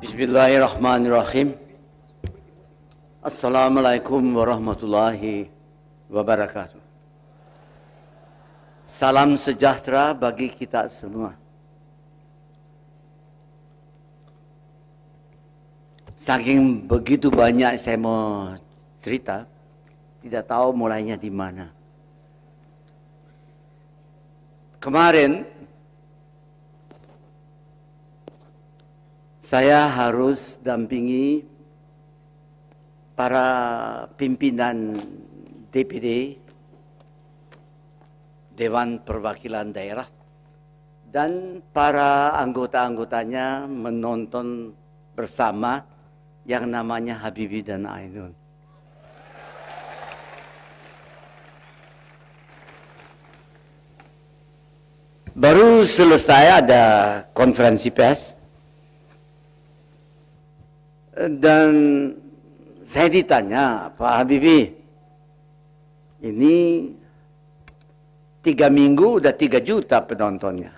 Bismillahirrahmanirrahim. Assalamualaikum warahmatullahi wabarakatuh. Salam sejahtera bagi kita semua. Saking begitu banyak saya mau cerita, tidak tahu mulainya di mana. Kemarin saya harus dampingi para pimpinan DPD, Dewan Perwakilan Daerah, dan para anggota-anggotanya menonton bersama yang namanya Habibie dan Ainun. Baru selesai ada konferensi pers. Dan saya ditanya, Pak Habibie, ini 3 minggu udah 3 juta penontonnya.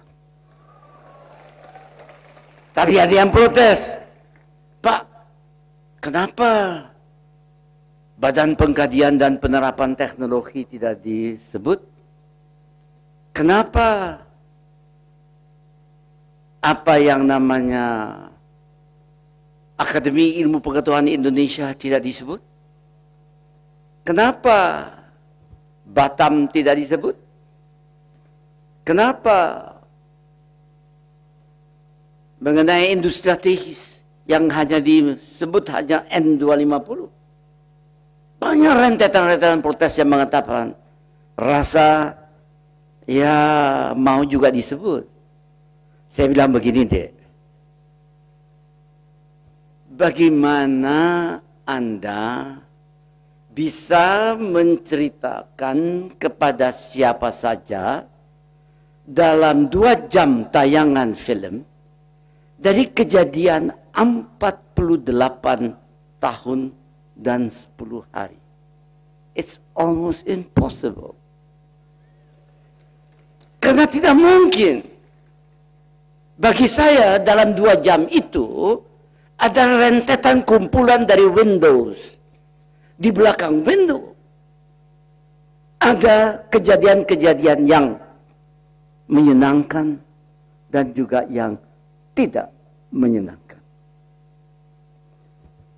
Tapi ada yang protes, Pak, kenapa Badan Pengkajian dan Penerapan Teknologi tidak disebut? Kenapa apa yang namanya Akademi Ilmu Pengetahuan Indonesia tidak disebut? Kenapa Batam tidak disebut? Kenapa mengenai industri strategis yang hanya disebut hanya N250? Banyak rentetan-rentetan protes yang mengatakan rasa ya mau juga disebut. Saya bilang begini deh. Bagaimana Anda bisa menceritakan kepada siapa saja dalam 2 jam tayangan film dari kejadian 48 tahun dan 10 hari? It's almost impossible. Karena tidak mungkin. Bagi saya dalam 2 jam itu ada rentetan kumpulan dari Windows. Di belakang window ada kejadian-kejadian yang menyenangkan dan juga yang tidak menyenangkan.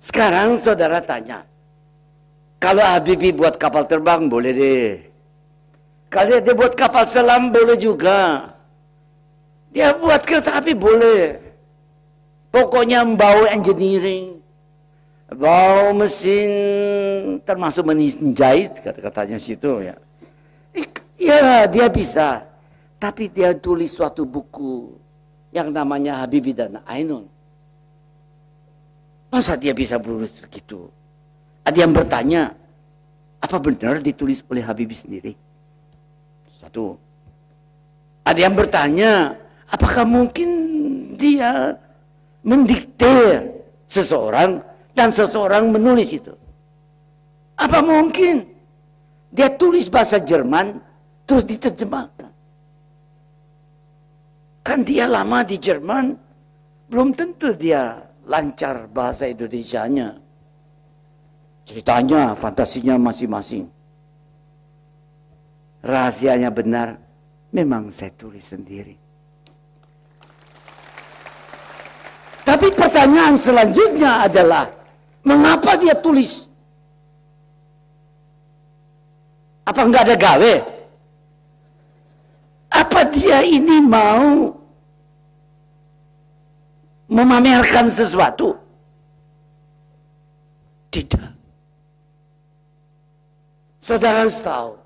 Sekarang saudara tanya, kalau Habibie buat kapal terbang boleh deh. Kalau dia buat kapal selam boleh juga. Dia buat kereta api boleh. Pokoknya bau engineering, bau mesin, termasuk menjahit kata-katanya situ ya. Ya dia bisa, tapi dia tulis suatu buku yang namanya Habibie dan Ainun. Masa dia bisa menulis begitu? Ada yang bertanya, apa benar ditulis oleh Habibie sendiri? Satu. Ada yang bertanya, apakah mungkin dia mendikte seseorang dan seseorang menulis itu? Apa mungkin dia tulis bahasa Jerman terus diterjemahkan? Kan dia lama di Jerman, belum tentu dia lancar bahasa Indonesianya. Ceritanya, fantasinya masing-masing. Rahasianya benar, memang saya tulis sendiri. Tapi pertanyaan selanjutnya adalah, mengapa dia tulis? Apa enggak ada gawe? Apa dia ini mau memamerkan sesuatu? Tidak. Saudara harus tahu,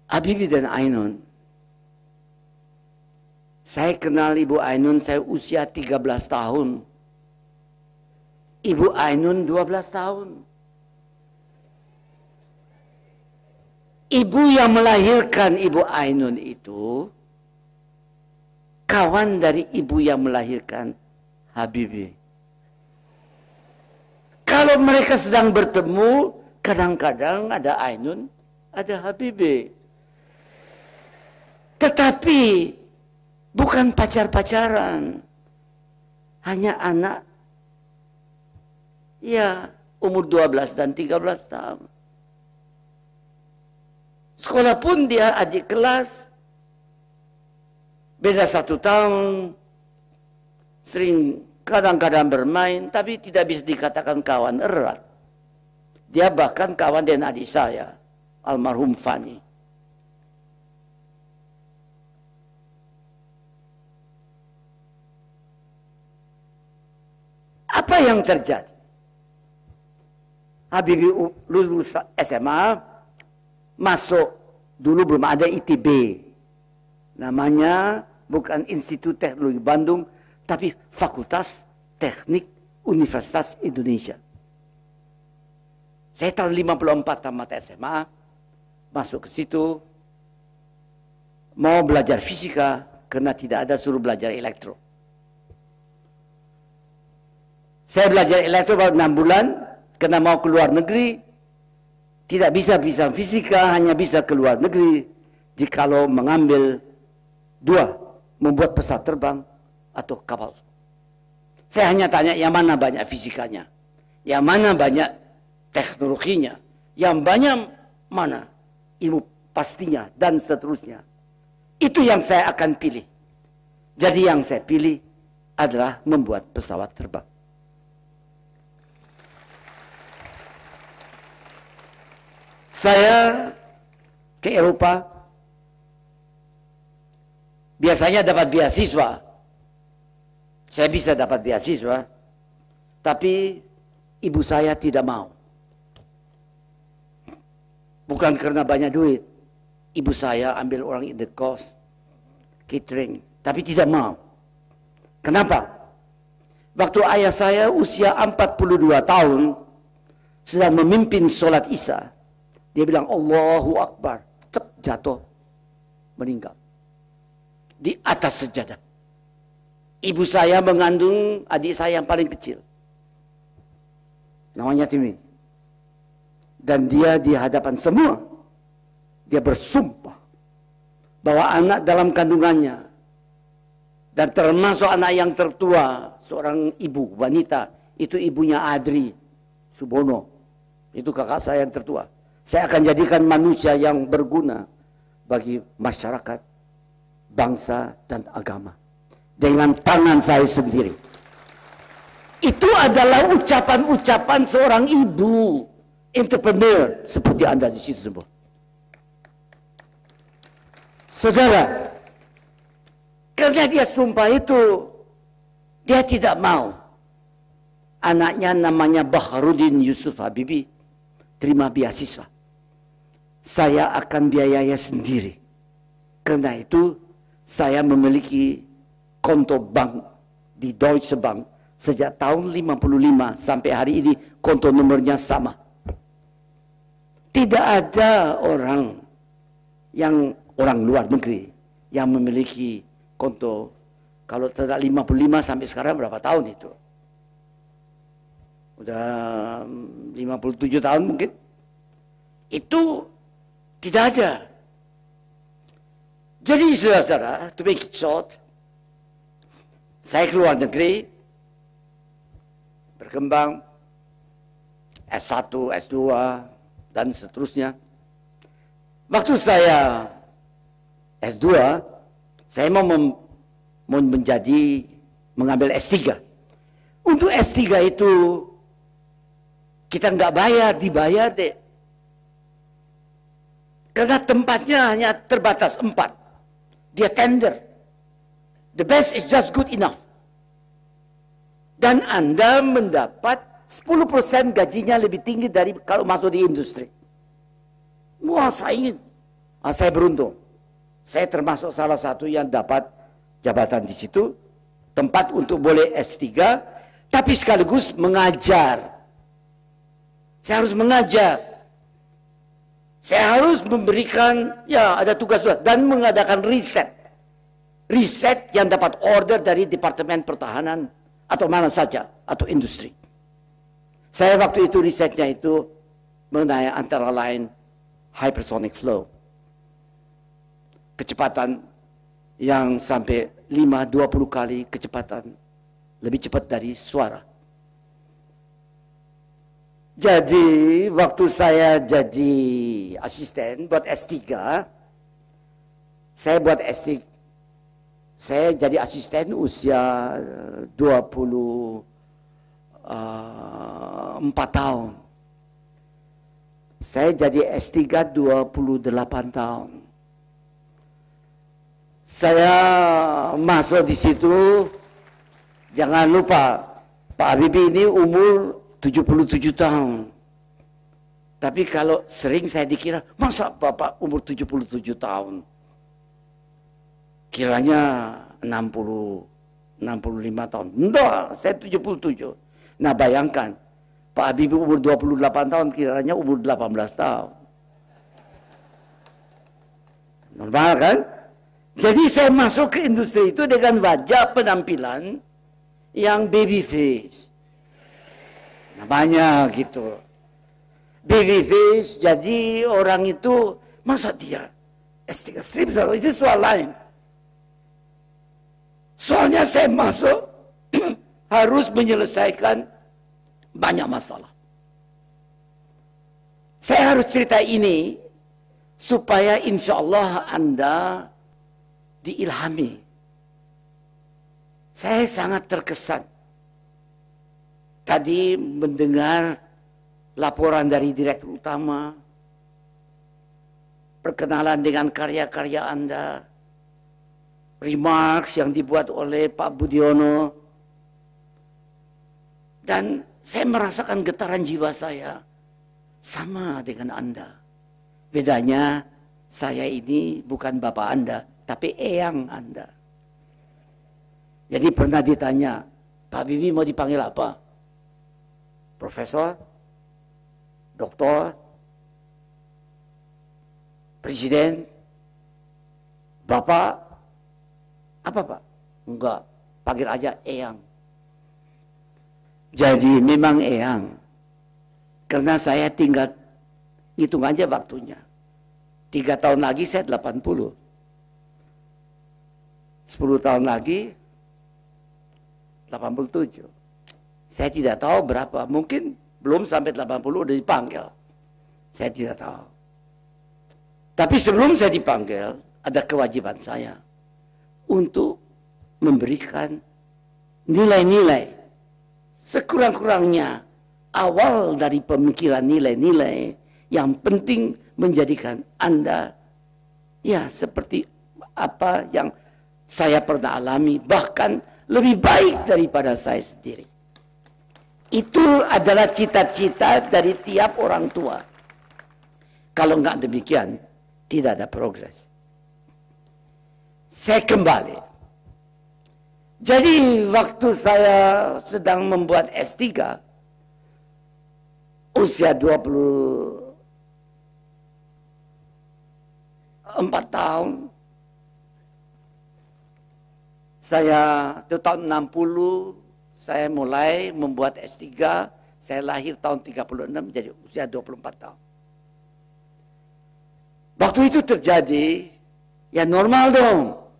Habibie dan Ainun, saya kenal Ibu Ainun saya usia 13 tahun. Ibu Ainun 12 tahun. Ibu yang melahirkan Ibu Ainun itu kawan dari ibu yang melahirkan Habibie. Kalau mereka sedang bertemu, kadang-kadang ada Ainun, ada Habibie. Tetapi bukan pacar-pacaran. Hanya anak ya umur 12 dan 13 tahun. Sekolah pun dia adik kelas. Beda 1 tahun. Sering kadang-kadang bermain, tapi tidak bisa dikatakan kawan erat. Dia bahkan kawan dengan adik saya, almarhum Fani. Apa yang terjadi? Habibie lulus SMA, masuk, dulu belum ada ITB. Namanya bukan Institut Teknologi Bandung, tapi Fakultas Teknik Universitas Indonesia. Saya tahun 54 tamat SMA, masuk ke situ, mau belajar fisika, karena tidak ada suruh belajar elektro. Saya belajar elektro baru 6 bulan, karena mau keluar negeri, tidak bisa fisika, hanya bisa keluar negeri, jikalau mengambil 2, membuat pesawat terbang atau kapal. Saya hanya tanya yang mana banyak fisikanya, yang mana banyak teknologinya, yang banyak mana ilmu pastinya, dan seterusnya. Itu yang saya akan pilih. Jadi yang saya pilih adalah membuat pesawat terbang. Saya ke Eropa, biasanya dapat beasiswa. Saya bisa dapat beasiswa, tapi ibu saya tidak mau. Bukan karena banyak duit. Ibu saya ambil orang in the cost, catering, tapi tidak mau. Kenapa? Waktu ayah saya usia 42 tahun, sedang memimpin sholat Isya, dia bilang Allahu Akbar, cep jatuh, meninggal di atas sejadah. Ibu saya mengandung adik saya yang paling kecil, namanya Timi, dan dia di hadapan semua, dia bersumpah bahwa anak dalam kandungannya, dan termasuk anak yang tertua, seorang ibu wanita, itu ibunya Adri Subono, itu kakak saya yang tertua. Saya akan jadikan manusia yang berguna bagi masyarakat, bangsa, dan agama. Dengan tangan saya sendiri. Itu adalah ucapan-ucapan seorang ibu, entrepreneur, seperti Anda di situ semua. Saudara, karena dia sumpah itu, dia tidak mau. Anaknya namanya Baharudin Yusuf Habibie, terima beasiswa. Saya akan biayai sendiri. Karena itu saya memiliki konto bank di Deutsche Bank sejak tahun 55 sampai hari ini, konto nomornya sama. Tidak ada orang luar negeri yang memiliki konto. Kalau tidak 55 sampai sekarang berapa tahun itu? Udah 57 tahun mungkin. Itu tidak ada. Jadi saudara-saudara, to make it short, saya keluar negeri, berkembang, S1, S2, dan seterusnya. Waktu saya S2, saya mau mengambil S3. Untuk S3 itu, kita nggak bayar, dibayar deh. Karena tempatnya hanya terbatas 4. Dia tender. The best is just good enough. Dan Anda mendapat 10% gajinya lebih tinggi dari kalau masuk di industri. Wah, saya ingin. Saya beruntung. Saya termasuk salah satu yang dapat jabatan di situ. Tempat untuk boleh S3. Tapi sekaligus mengajar. Saya harus mengajar. Saya harus memberikan, ya ada tugas dan mengadakan riset. Riset yang dapat order dari Departemen Pertahanan atau mana saja, atau industri. Saya waktu itu risetnya itu mengenai antara lain hypersonic flow. Kecepatan yang sampai 5-20 kali kecepatan, lebih cepat dari suara. Jadi waktu saya jadi asisten buat S3, saya jadi asisten usia 24 tahun. Saya jadi S3 28 tahun. Saya masuk di situ, jangan lupa Pak Habibie ini umur 77 tahun. Tapi kalau sering saya dikira, masa Bapak umur 77 tahun? Kiranya 65 tahun. Enggak, saya 77. Nah bayangkan, Pak Habibie umur 28 tahun, kiranya umur 18 tahun. Normal kan? Jadi saya masuk ke industri itu dengan wajah penampilan yang baby face. Namanya gitu. Baby face, jadi orang itu, masa dia S3 strip, itu soal lain. Soalnya saya masuk harus menyelesaikan banyak masalah. Saya harus cerita ini supaya insya Allah Anda diilhami. Saya sangat terkesan tadi mendengar laporan dari direktur utama, perkenalan dengan karya-karya Anda, remarks yang dibuat oleh Pak Budiono, dan saya merasakan getaran jiwa saya sama dengan Anda. Bedanya saya ini bukan bapak Anda, tapi eyang Anda. Jadi pernah ditanya, Pak Habibie mau dipanggil apa? Profesor? Doktor? Presiden? Bapak? Apa Pak? Enggak, panggil aja eyang. Jadi memang eyang. Karena saya tinggal, hitung aja waktunya. 3 tahun lagi saya 80. 10 tahun lagi 87. Saya tidak tahu berapa, mungkin belum sampai 80 udah dipanggil. Saya tidak tahu. Tapi sebelum saya dipanggil, ada kewajiban saya untuk memberikan nilai-nilai sekurang-kurangnya awal dari pemikiran nilai-nilai yang penting menjadikan Anda ya seperti apa yang saya pernah alami, bahkan lebih baik daripada saya sendiri. Itu adalah cita-cita dari tiap orang tua. Kalau enggak demikian, tidak ada progres. Saya kembali. Jadi waktu saya sedang membuat S3, usia 24 tahun, saya itu tahun 60, saya mulai membuat S3, saya lahir tahun 36, jadi usia 24 tahun. Waktu itu terjadi, ya normal dong.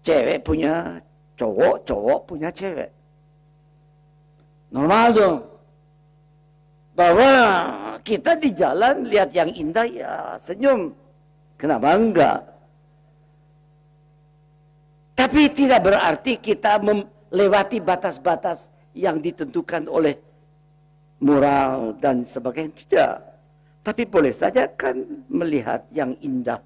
Cewek punya cowok, cowok punya cewek. Normal dong. Bahwa kita di jalan lihat yang indah ya senyum. Kenapa enggak? Tapi tidak berarti kita melewati batas-batas yang ditentukan oleh moral dan sebagainya. Tidak. Tapi boleh saja kan melihat yang indah.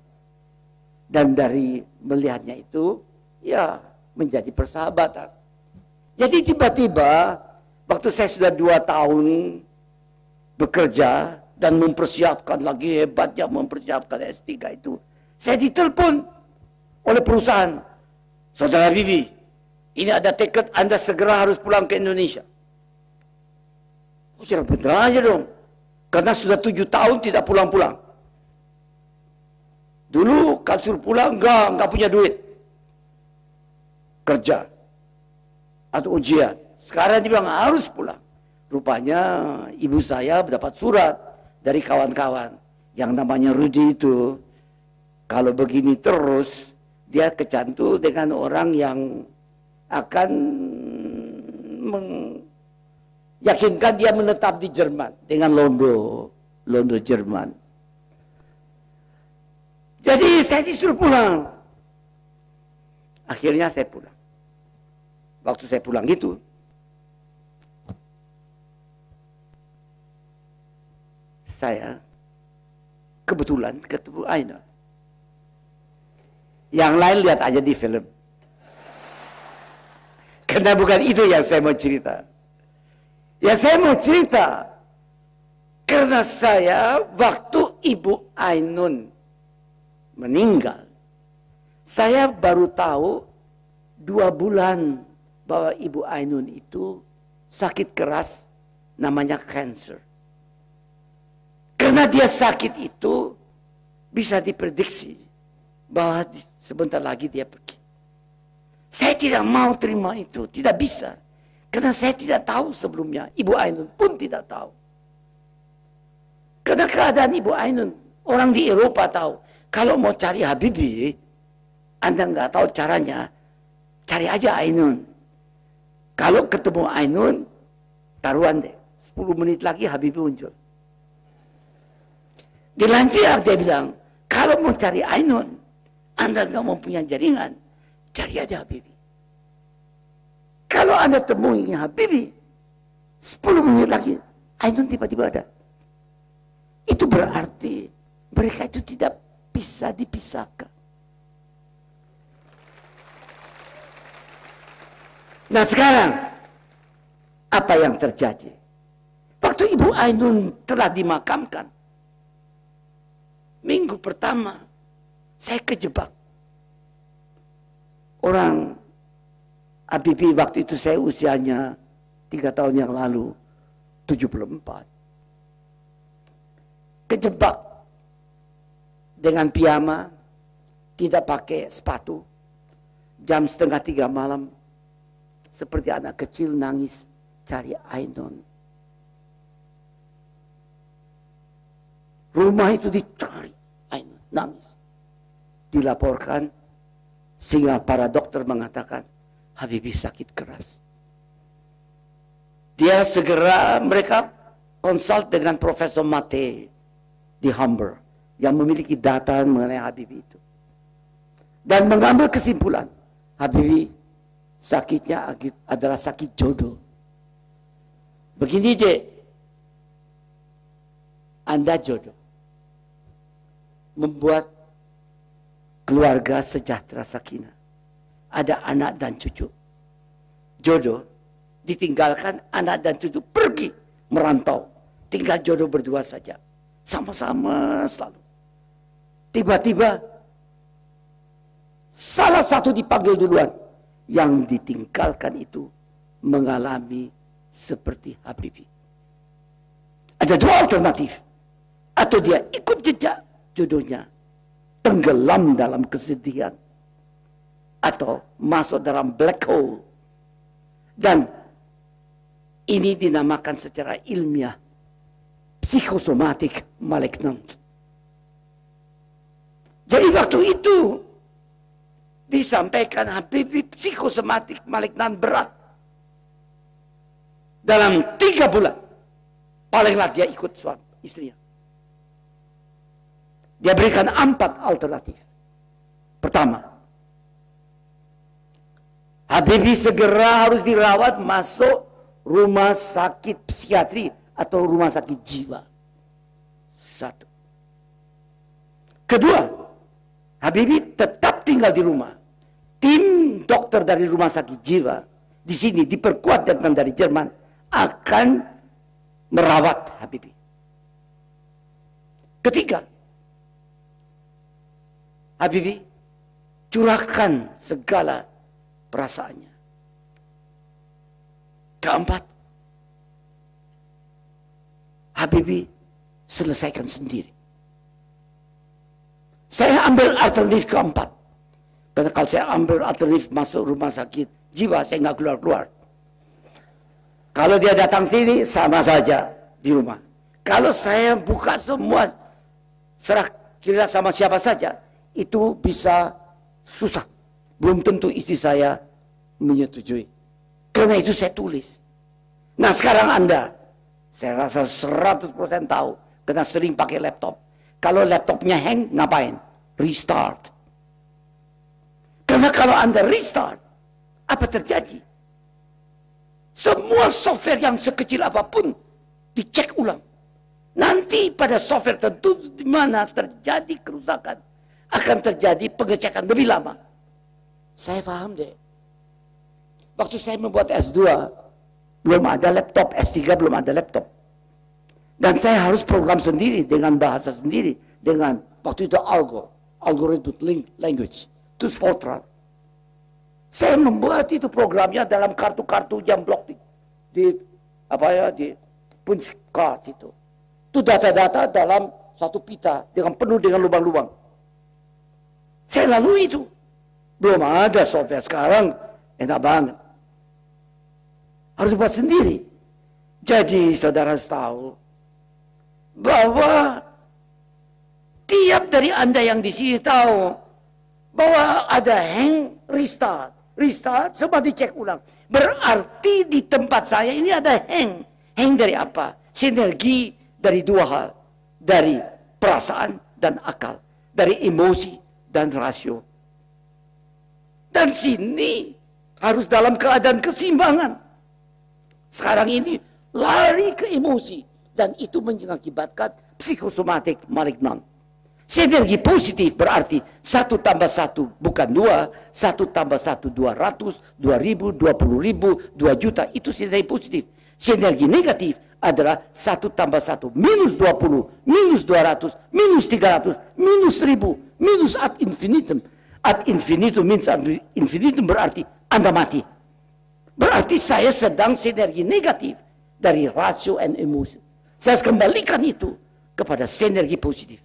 Dan dari melihatnya itu, ya menjadi persahabatan. Jadi tiba-tiba, waktu saya sudah 2 tahun bekerja dan mempersiapkan lagi hebatnya mempersiapkan S3 itu. Saya ditelepon oleh perusahaan. Saudara Habibie, ini ada tiket Anda segera harus pulang ke Indonesia. Oh ya bener aja dong. Karena sudah 7 tahun tidak pulang-pulang. Dulu kalau suruh pulang enggak punya duit. Kerja. Atau ujian. Sekarang dia bilang harus pulang. Rupanya ibu saya mendapat surat dari kawan-kawan. Yang namanya Rudy itu. Kalau begini terus, dia kecantul dengan orang yang akan yakinkan dia menetap di Jerman dengan Londo Jerman. Jadi saya disuruh pulang. Akhirnya saya pulang. Waktu saya pulang itu, saya kebetulan ketemu Aina. Yang lain lihat aja di film. Karena bukan itu yang saya mau cerita. Ya saya mau cerita karena saya waktu Ibu Ainun meninggal, saya baru tahu 2 bulan bahwa Ibu Ainun itu sakit keras namanya cancer. Karena dia sakit itu bisa diprediksi bahwa sebentar lagi dia pergi. Saya tidak mau terima itu, tidak bisa. Karena saya tidak tahu sebelumnya, Ibu Ainun pun tidak tahu. Karena keadaan Ibu Ainun, orang di Eropa tahu. Kalau mau cari Habibie, Anda nggak tahu caranya, cari aja Ainun. Kalau ketemu Ainun, taruhan deh, 10 menit lagi Habibie muncul. Di lain pihak dia bilang, kalau mau cari Ainun, Anda nggak mau punya jaringan, cari aja Habibie. Kalau Anda temui Habibie, 10 menit lagi, Ainun tiba-tiba ada. Itu berarti mereka itu tidak bisa dipisahkan. Nah sekarang, apa yang terjadi? Waktu Ibu Ainun telah dimakamkan, minggu pertama, saya kejebak. Orang Habibie waktu itu saya usianya 3 tahun yang lalu, 74. Kejebak dengan piyama, tidak pakai sepatu, jam 2:30 malam, seperti anak kecil nangis cari Ainun. Rumah itu dicari Ainun, nangis. Dilaporkan, sehingga para dokter mengatakan, Habibie sakit keras. Dia segera, mereka konsult dengan Profesor Mate di Hamburg yang memiliki data mengenai Habibie itu. Dan mengambil kesimpulan, Habibie sakitnya adalah sakit jodoh. Begini dek, Anda jodoh. Membuat keluarga sejahtera sakinah. Ada anak dan cucu. Jodoh ditinggalkan, anak dan cucu pergi merantau. Tinggal jodoh berdua saja. Sama-sama selalu. Tiba-tiba salah satu dipanggil duluan. Yang ditinggalkan itu mengalami seperti Habibie. Ada 2 alternatif. Atau dia ikut jejak jodohnya, tenggelam dalam kesedihan, atau masuk dalam black hole. Dan ini dinamakan secara ilmiah psikosomatik malignant. Jadi waktu itu disampaikan Habibie psikosomatik malignan berat. Dalam 3 bulan palinglah dia ikut suami istrinya. Dia berikan 4 alternatif. Pertama, Habibie segera harus dirawat masuk rumah sakit psikiatri atau rumah sakit jiwa. 1. Kedua, Habibie tetap tinggal di rumah. Tim dokter dari rumah sakit jiwa di sini diperkuat datang dari Jerman akan merawat Habibie. Ketiga, Habibie curahkan segala perasaannya. Keempat, Habibie selesaikan sendiri. Saya ambil alternatif keempat. Karena kalau saya ambil alternatif masuk rumah sakit jiwa, saya nggak keluar-keluar. Kalau dia datang sini, sama saja di rumah. Kalau saya buka semua, serah kira sama siapa saja, itu bisa Susah. Belum tentu istri saya menyetujui. Karena itu saya tulis. Nah sekarang Anda, saya rasa 100% tahu. Karena sering pakai laptop. Kalau laptopnya hang, ngapain? Restart. Karena kalau Anda restart, apa terjadi? Semua software yang sekecil apapun dicek ulang. Nanti pada software tentu di mana terjadi kerusakan, akan terjadi pengecekan lebih lama. Saya paham deh. Waktu saya membuat S2, belum ada laptop, S3 belum ada laptop. Dan saya harus program sendiri, dengan bahasa sendiri, dengan waktu itu Algorithm Language, terus Fortran. Saya membuat itu programnya dalam kartu-kartu jam blok di punch card itu. Itu data-data dalam satu pita dengan penuh dengan lubang-lubang. Saya lalui itu. Belum ada software sekarang, enak banget. Harus buat sendiri. Jadi saudara tahu bahwa tiap dari Anda yang di sini tahu bahwa ada hang restart. Restart semua dicek ulang. Berarti di tempat saya ini ada hang. Hang dari apa? Sinergi dari dua hal. Dari perasaan dan akal. Dari emosi dan rasio. Dan sini harus dalam keadaan keseimbangan. Sekarang ini lari ke emosi. Dan itu mengakibatkan psikosomatik malignan. Sinergi positif berarti 1 tambah 1 bukan 2. 1 tambah 1 200, 2000, 20.000, 2 juta. Itu sinergi positif. Sinergi negatif adalah 1 tambah 1 minus 20, minus 200, minus 300, minus 1000, minus ad infinitum. Ad infinitum means ad infinitum berarti Anda mati. Berarti saya sedang sinergi negatif dari rasio and emosi. Saya kembalikan itu kepada sinergi positif.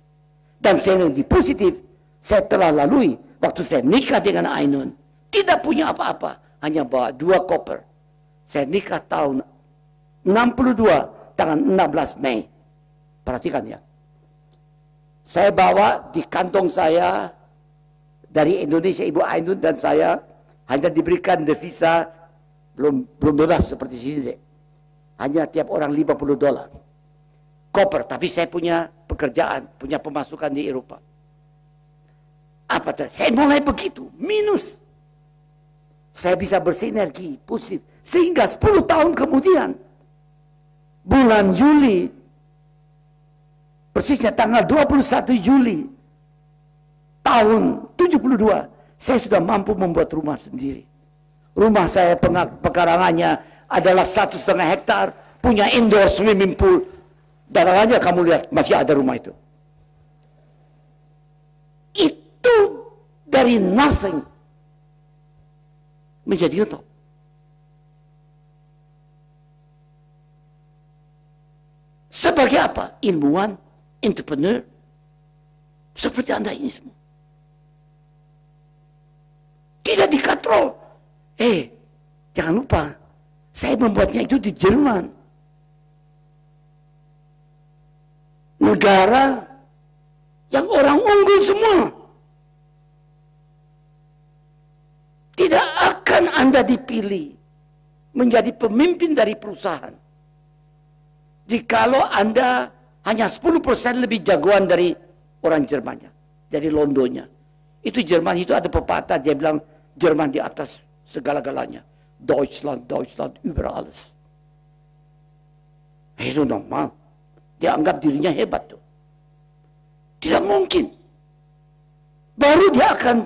Dan sinergi positif saya telah lalui waktu saya nikah dengan Ainun. Tidak punya apa-apa, hanya bawa 2 koper. Saya nikah tahun 62, tanggal 16 Mei. Perhatikan ya. Saya bawa di kantong saya dari Indonesia, Ibu Ainun dan saya hanya diberikan devisa belum bebas seperti sini deh. Hanya tiap orang $50. Koper, tapi saya punya pekerjaan, punya pemasukan di Eropa. Apa terjadi? Saya mulai begitu, minus. Saya bisa bersinergi positif. Sehingga 10 tahun kemudian, bulan Juli, persisnya tanggal 21 Juli, tahun 72, saya sudah mampu membuat rumah sendiri. Rumah saya pekarangannya adalah 1,5 hektar, punya indoor swimming pool. Dalamnya kamu lihat, masih ada rumah itu. Itu dari nothing menjadi top. Sebagai apa? Ilmuwan, entrepreneur, seperti Anda ini semua. Tidak dikatrol. Jangan lupa, saya membuatnya itu di Jerman. Negara yang orang unggul semua. Tidak akan Anda dipilih menjadi pemimpin dari perusahaan jikalau Anda hanya 10% lebih jagoan dari orang Jermannya, dari Londonnya. Itu Jerman itu ada pepatah, dia bilang Jerman di atas segala-galanya. Deutschland, Deutschland, über alles. Itu normal. Dia anggap dirinya hebat tuh. Tidak mungkin. Baru dia akan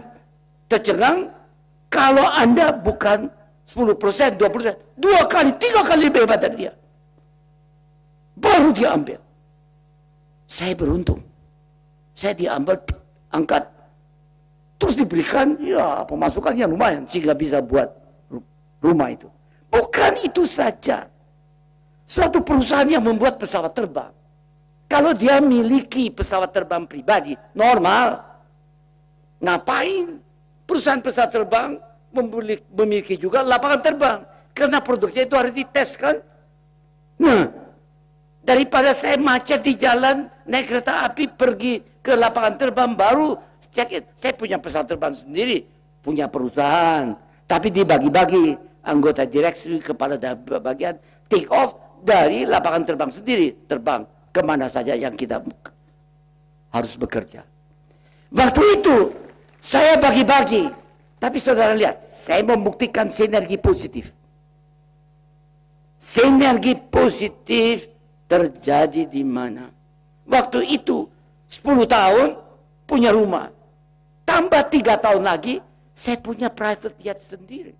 tercengang kalau Anda bukan 10%, 20%, 2 kali, 3 kali lebih hebat dari dia. Baru dia ambil. Saya beruntung. Saya diambil, angkat. Terus diberikan, ya pemasukannya lumayan. Sehingga bisa buat rumah itu. Bukan itu saja. Suatu perusahaan yang membuat pesawat terbang. Kalau dia miliki pesawat terbang pribadi, normal. Ngapain perusahaan pesawat terbang memiliki juga lapangan terbang? Karena produknya itu harus dites kan? Nah, daripada saya macet di jalan, naik kereta api pergi ke lapangan terbang baru Saya punya pesawat terbang sendiri, punya perusahaan, tapi dibagi-bagi anggota direksi, kepala bagian, take off dari lapangan terbang sendiri, terbang kemana saja yang kita harus bekerja. Waktu itu saya bagi-bagi, tapi saudara lihat, saya membuktikan sinergi positif. Sinergi positif terjadi di mana? Waktu itu 10 tahun punya rumah, tambah 3 tahun lagi saya punya private jet sendiri.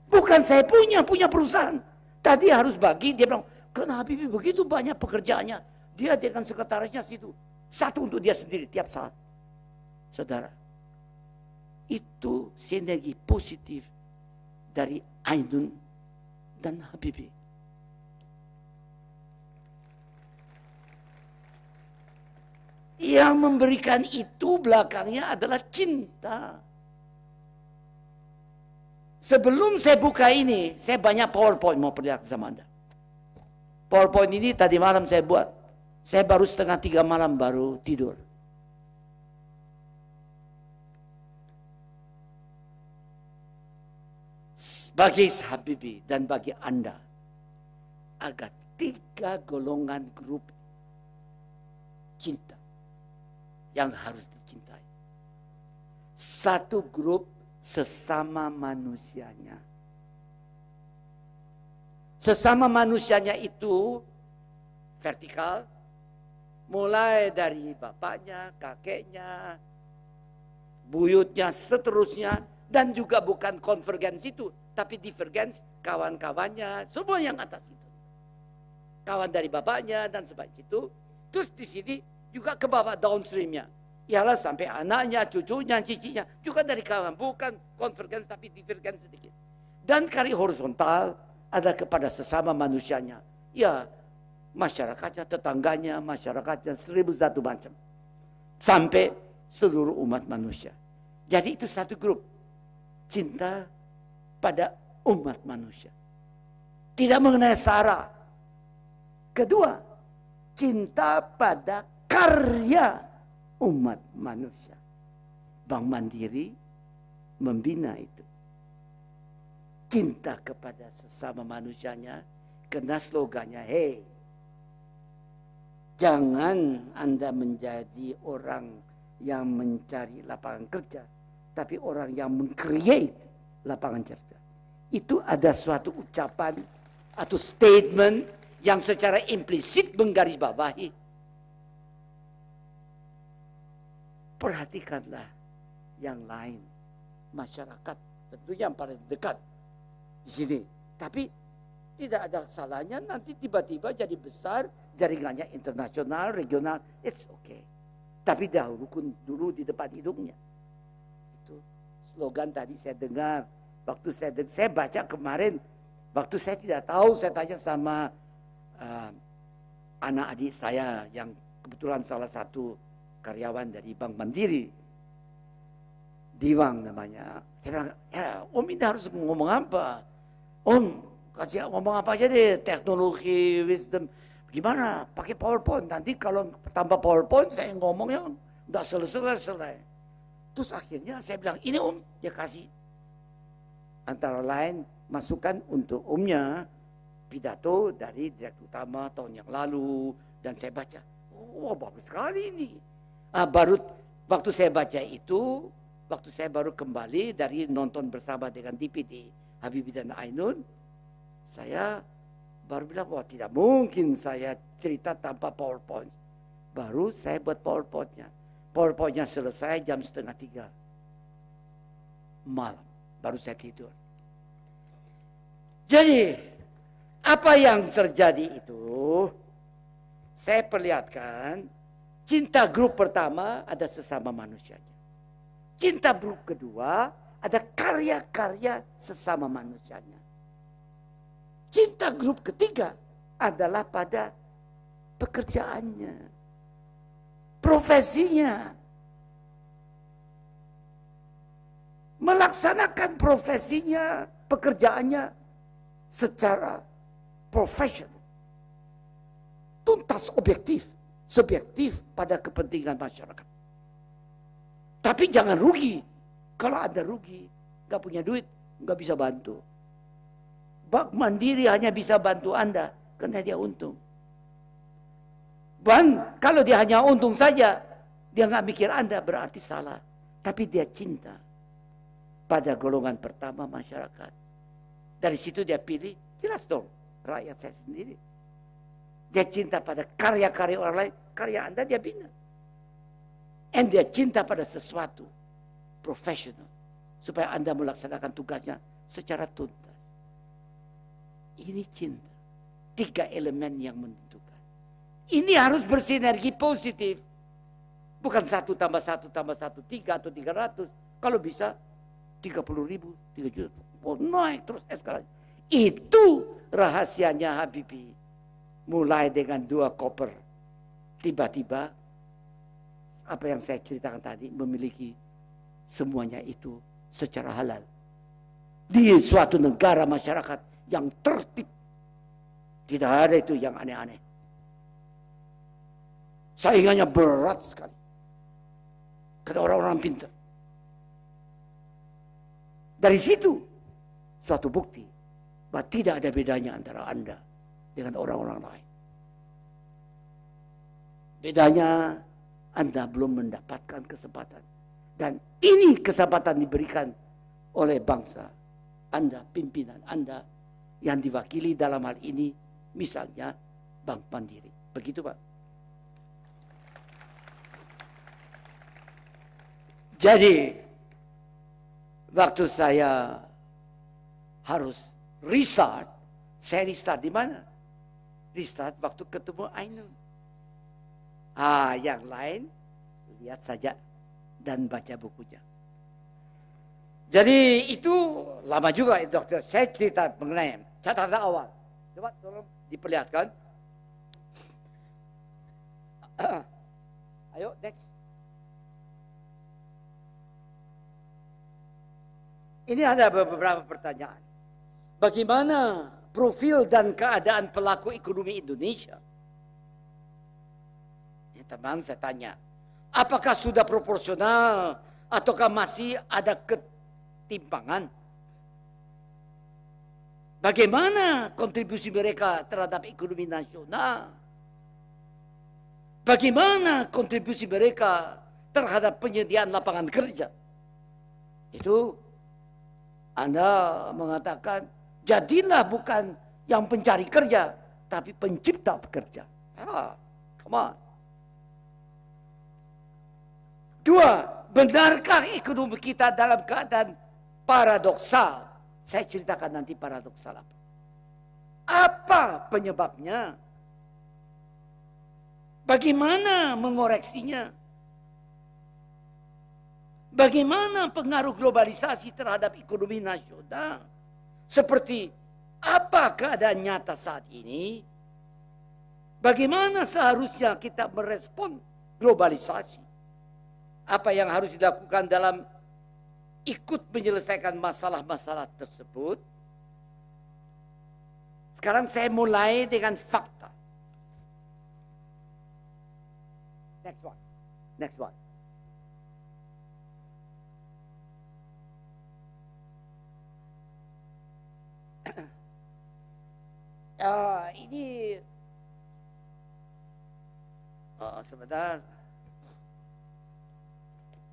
Bukan saya punya perusahaan. Tadi harus bagi, dia bilang, karena Habibie begitu banyak pekerjaannya, dia dengan sekretarisnya situ, satu untuk dia sendiri tiap saat. Saudara, itu sinergi positif dari Ainun dan Habibie. Yang memberikan itu belakangnya adalah cinta. Sebelum saya buka ini, saya banyak PowerPoint mau perlihatkan sama Anda. PowerPoint ini tadi malam saya buat. Saya baru 2:30 malam baru tidur. Bagi Habibie dan bagi Anda, ada 3 golongan grup cinta yang harus dicintai. Satu grup sesama manusianya. Sesama manusianya itu vertikal, mulai dari bapaknya, kakeknya, buyutnya, seterusnya, dan juga bukan konvergens itu, tapi divergens kawan-kawannya, semua yang atas itu. Kawan dari bapaknya dan sebagainya itu. Terus di sini juga ke bawah downstreamnya. Ialah sampai anaknya, cucunya, cicinya. Juga dari kawan. Bukan konvergens tapi divergens sedikit. Dan kari horizontal ada kepada sesama manusianya. Ya masyarakatnya, tetangganya, masyarakatnya 1001 macam. Sampai seluruh umat manusia. Jadi itu satu grup. Cinta pada umat manusia. Tidak mengenai sara. Kedua, cinta pada karya umat manusia. Bank Mandiri membina itu. Cinta kepada sesama manusianya. Karena slogannya, hey, jangan Anda menjadi orang yang mencari lapangan kerja, tapi orang yang meng-create lapangan kerja. Itu ada suatu ucapan atau statement yang secara implisit menggarisbawahi. Perhatikanlah yang lain, masyarakat tentunya yang paling dekat di sini. Tapi tidak ada salahnya nanti tiba-tiba jadi besar, jaringannya internasional, regional, it's okay. Tapi dulu di depan hidungnya. Itu slogan tadi saya dengar, waktu saya baca kemarin, waktu saya tidak tahu, saya tanya sama anak adik saya yang kebetulan salah satu karyawan dari Bank Mandiri, Diwang namanya. Saya bilang, ya Om ini harus ngomong apa? Om, kasih ngomong apa aja deh, teknologi, wisdom. Gimana? Pakai PowerPoint. Nanti kalau tambah PowerPoint saya ngomongnya nggak selesai. Terus akhirnya saya bilang, ini Om, ya kasih. Antara lain masukan untuk Omnya, pidato dari Direktur Utama tahun yang lalu. Dan saya baca, oh bagus sekali ini. Baru waktu saya baca itu, waktu saya baru kembali dari nonton bersama dengan DPD Habibie dan Ainun, saya baru bilang, wah tidak mungkin saya cerita tanpa PowerPoint. Baru saya buat PowerPoint-nya. PowerPoint-nya selesai jam 2:30 malam, baru saya tidur. Jadi, apa yang terjadi itu, saya perlihatkan, cinta grup pertama ada sesama manusianya. Cinta grup kedua ada karya-karya sesama manusianya. Cinta grup ketiga adalah pada pekerjaannya, profesinya. Melaksanakan profesinya, pekerjaannya secara profesional, tuntas, objektif, subjektif pada kepentingan masyarakat. Tapi jangan rugi. Kalau Anda rugi, nggak punya duit, nggak bisa bantu. Bank Mandiri hanya bisa bantu Anda karena dia untung. Bank kalau dia hanya untung saja, dia nggak mikir Anda, berarti salah. Tapi dia cinta pada golongan pertama masyarakat. Dari situ dia pilih, jelas dong, rakyat saya sendiri. Dia cinta pada karya-karya orang lain, karya Anda dia bina. Dan dia cinta pada sesuatu profesional, supaya Anda melaksanakan tugasnya secara tuntas. Ini cinta. 3 elemen yang menentukan. Ini harus bersinergi positif. Bukan 1 tambah 1 tambah 1, 3 atau 300. Kalau bisa 30.000, 3 juta. Oh, naik terus eskalasi. Itu rahasianya Habibie. Mulai dengan 2 koper. Tiba-tiba apa yang saya ceritakan tadi memiliki semuanya itu secara halal. Di suatu negara masyarakat yang tertib. Tidak ada itu yang aneh-aneh. Saingannya berat sekali. Karena orang-orang pintar. Dari situ suatu bukti bahwa tidak ada bedanya antara Anda dengan orang-orang lain. Bedanya Anda belum mendapatkan kesempatan. Dan ini kesempatan diberikan oleh bangsa Anda, pimpinan Anda yang diwakili dalam hal ini misalnya Bank Mandiri. Begitu Pak. Jadi waktu saya harus restart, saya restart di mana? Restart waktu ketemu Ainun. Yang lain lihat saja dan baca bukunya. Jadi itu lama juga dokter. Saya cerita mengenai catatan awal. Coba tolong diperlihatkan. Ayo next. Ini ada beberapa pertanyaan. Bagaimana profil dan keadaan pelaku ekonomi Indonesia? Ya, teman saya tanya. Apakah sudah proporsional ataukah masih ada ketimpangan? Bagaimana kontribusi mereka terhadap ekonomi nasional? Bagaimana kontribusi mereka terhadap penyediaan lapangan kerja? Itu Anda mengatakan, jadilah bukan yang pencari kerja, tapi pencipta pekerja. Come on. 2, benarkah ekonomi kita dalam keadaan paradoksal? Saya ceritakan nanti paradoksal apa. Apa penyebabnya? Bagaimana mengoreksinya? Bagaimana pengaruh globalisasi terhadap ekonomi nasional? Seperti apa keadaan nyata saat ini? Bagaimana seharusnya kita merespon globalisasi? Apa yang harus dilakukan dalam ikut menyelesaikan masalah-masalah tersebut? Sekarang saya mulai dengan fakta. Next one. Next one. Ini sebentar.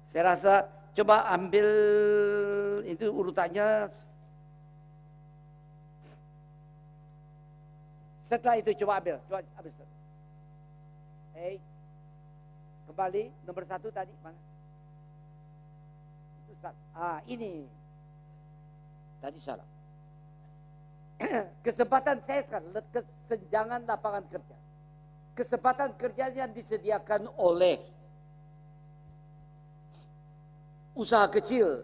Saya rasa coba ambil itu urutannya. Setelah itu coba ambil. Kembali nomor 1 tadi mana? Itu salah. Ini tadi salah. Kesempatan saya sekarang kesenjangan lapangan kerja. Kesempatan kerja yang disediakan oleh usaha kecil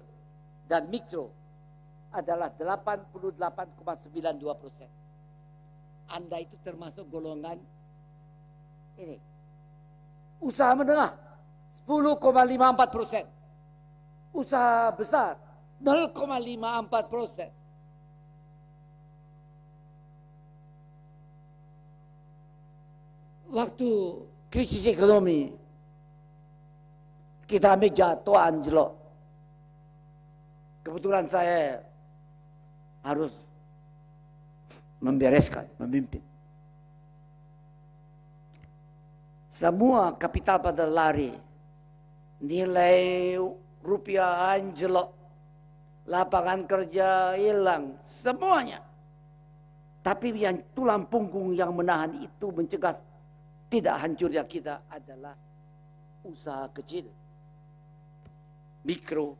dan mikro adalah 88,92%. Anda itu termasuk golongan ini. Usaha menengah 10,54%. Usaha besar 0,54%. Waktu krisis ekonomi, kita jatuh anjlok. Kebetulan saya harus membereskan, memimpin. Semua kapital pada lari, nilai rupiah anjlok, lapangan kerja hilang, semuanya. Tapi yang tulang punggung yang menahan itu, mencegah tidak hancurnya kita adalah usaha kecil, mikro,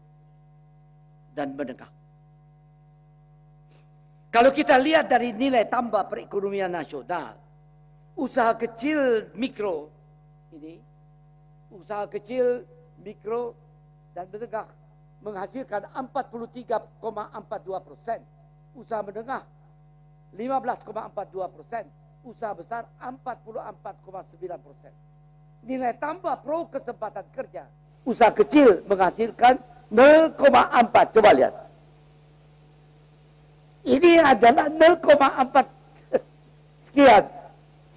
dan menengah. Kalau kita lihat dari nilai tambah perekonomian nasional, usaha kecil, mikro, ini usaha kecil, mikro, dan menengah menghasilkan 43,42%, usaha menengah 15,42%, usaha besar 44,9%. Nilai tambah pro kesempatan kerja, usaha kecil menghasilkan 0,4. Coba lihat. Ini adalah 0,4 sekian.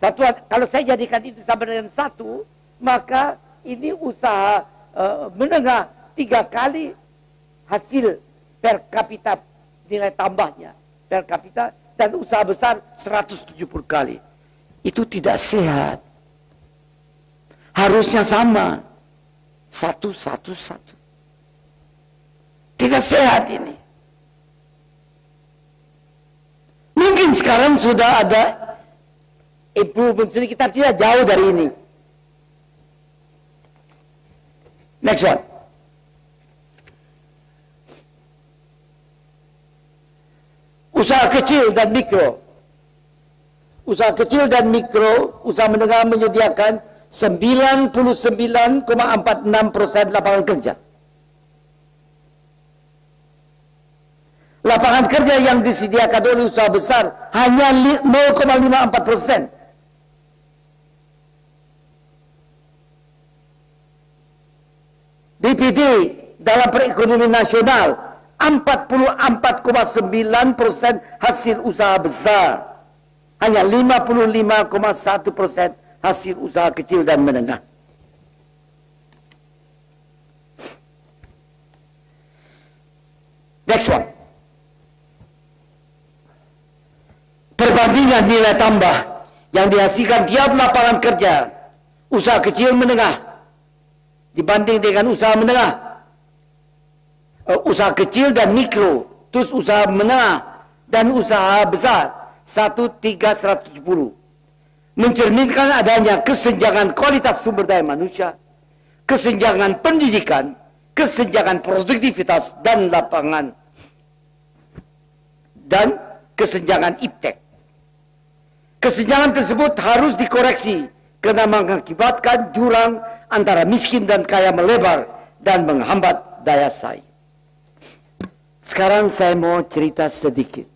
Satuan, kalau saya jadikan itu sama dengan 1, maka ini usaha menengah 3 kali hasil per kapita, nilai tambahnya per kapita, dan usaha besar 170 kali. Itu tidak sehat. Harusnya sama. 1, 1, 1. Tidak sehat ini. Mungkin sekarang sudah ada improvement sedikit, tapi tidak jauh dari ini. Next one. Usaha kecil dan mikro. Usaha kecil dan mikro, usaha menengah menyediakan 99,46% lapangan kerja. Lapangan kerja yang disediakan oleh usaha besar hanya 0,54%. BPD dalam perekonomian nasional 44,9% hasil usaha besar, hanya 55,1% hasil usaha kecil dan menengah. Next one. Perbandingan nilai tambah yang dihasilkan tiap lapangan kerja usaha kecil menengah dibanding dengan usaha menengah, usaha kecil dan mikro, terus usaha menengah dan usaha besar 1,310, mencerminkan adanya kesenjangan kualitas sumber daya manusia, kesenjangan pendidikan, kesenjangan produktivitas dan lapangan, dan kesenjangan iptek. Kesenjangan tersebut harus dikoreksi karena mengakibatkan jurang antara miskin dan kaya melebar dan menghambat daya saing. Sekarang saya mau cerita sedikit.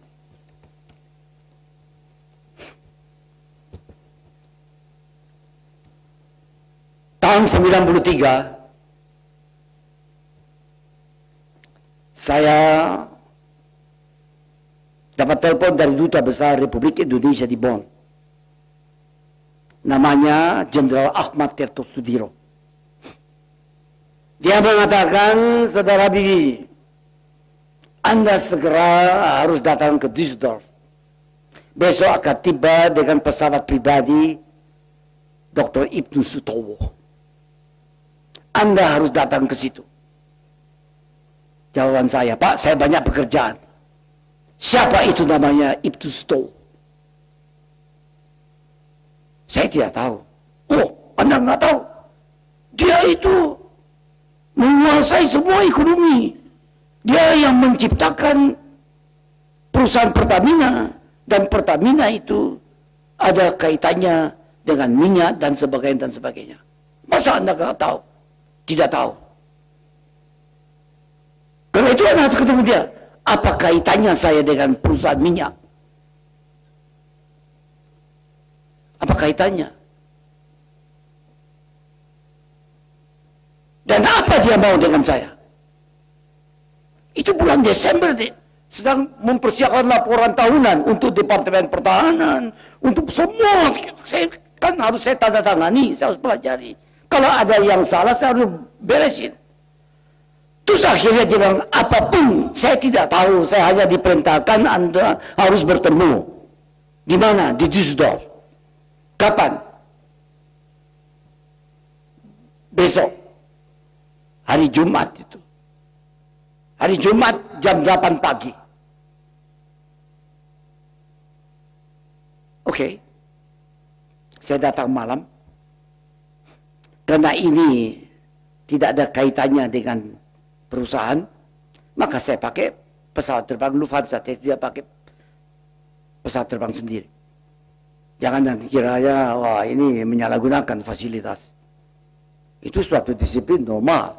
Tahun 93, saya dapat telepon dari Duta Besar Republik Indonesia di Bonn. Namanya Jenderal Ahmad Tirto Sudiro. Dia mengatakan, Saudara Bibi, Anda segera harus datang ke Düsseldorf. Besok akan tiba dengan pesawat pribadi Dr. Ibnu Sutowo. Anda harus datang ke situ. Jawaban saya, Pak, saya banyak pekerjaan. Siapa itu namanya Ibnu Sutowo? Saya tidak tahu. Oh, Anda nggak tahu? Dia itu menguasai semua ekonomi. Dia yang menciptakan perusahaan Pertamina. Dan Pertamina itu ada kaitannya dengan minyak dan sebagainya dan sebagainya. Masa Anda nggak tahu? Tidak tahu. Karena itu Anda harus ketemu dia. Apa kaitannya saya dengan perusahaan minyak? Apa kaitannya? Dan apa dia mau dengan saya? Itu bulan Desember deh. Sedang mempersiapkan laporan tahunan untuk Departemen Pertahanan, untuk semua. Kan harus saya tanda tangani, saya harus pelajari. Kalau ada yang salah, saya harus beresin. Terus akhirnya dia bilang, apapun saya tidak tahu, saya hanya diperintahkan Anda harus bertemu. Di mana? Di Düsseldorf. Kapan? Besok. Hari Jumat itu. Hari Jumat jam 8 pagi. Oke. Saya datang malam. Karena ini tidak ada kaitannya dengan perusahaan, maka saya pakai pesawat terbang Lufthansa, saya tidak pakai pesawat terbang sendiri. Jangan nanti kiranya, wah ini menyalahgunakan fasilitas. Itu suatu disiplin normal.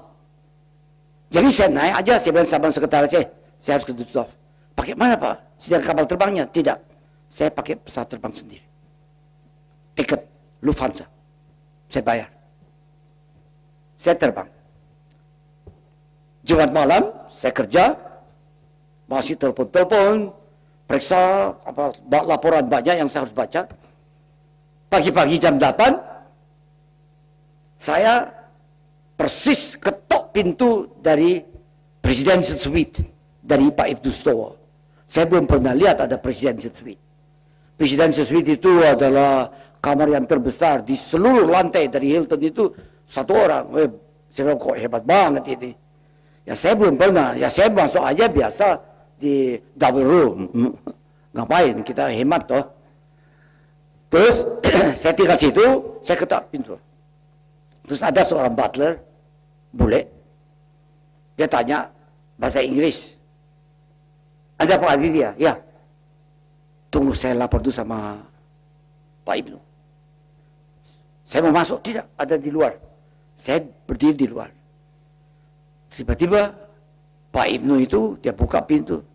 Jadi saya naik aja, saya bilang sama sekretaris saya harus ke Düsseldorf. Pakai mana Pak? Sedang kapal terbangnya? Tidak. Saya pakai pesawat terbang sendiri. Tiket Lufthansa. Saya bayar. Saya terbang. Jumat malam, saya kerja. Masih telepon-telepon. Periksa, laporan banyak yang saya harus baca. Pagi-pagi jam 8, saya persis ketok pintu dari Presidential Suite dari Pak Ibnu Stowo. Saya belum pernah lihat ada Presidential Suite. Presidential Suite itu adalah kamar yang terbesar di seluruh lantai dari Hilton itu satu orang. Saya bilang kok hebat banget ini. Ya saya belum pernah. Ya saya masuk aja biasa di double room. Ngapain kita hemat toh. Terus saya tinggal situ, saya ketok pintu. Terus ada seorang butler, bule, dia tanya bahasa Inggris. Ada Pak Adi dia? Ya. Tunggu saya lapor dulu sama Pak Ibnu. Saya mau masuk, tidak, ada di luar. Saya berdiri di luar. Tiba-tiba Pak Ibnu itu dia buka pintu.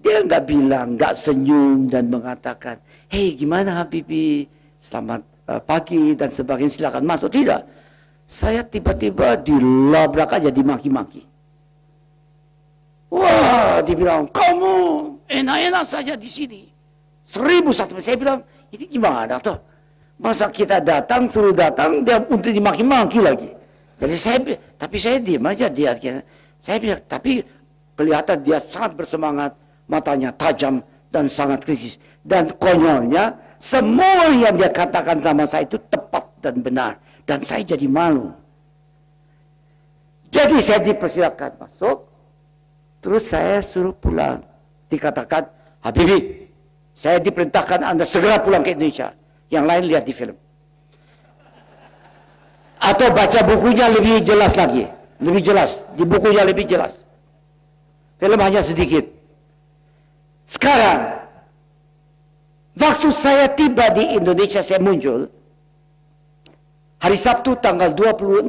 Dia nggak bilang, nggak senyum dan mengatakan, hei gimana Habibi, selamat pagi dan sebagainya, silakan masuk. Tidak. Saya tiba-tiba dilabrak aja, dimaki-maki. Wah, dibilang, kamu enak-enak saja di sini. 1001. Saya bilang, ini gimana toh? Masa kita datang, suruh datang, dia untuk dimaki-maki lagi. Jadi tapi saya diam aja dia. Saya bilang, tapi kelihatan dia sangat bersemangat, matanya tajam dan sangat kritis. Dan konyolnya, semua yang dia katakan sama saya itu tepat dan benar. Dan saya jadi malu. Jadi saya dipersilakan masuk. Terus saya suruh pulang. Dikatakan, Habibi, saya diperintahkan Anda segera pulang ke Indonesia. Yang lain lihat di film. Atau baca bukunya lebih jelas lagi. Lebih jelas. Di bukunya lebih jelas. Film hanya sedikit. Sekarang, waktu saya tiba di Indonesia, saya muncul. Hari Sabtu tanggal 26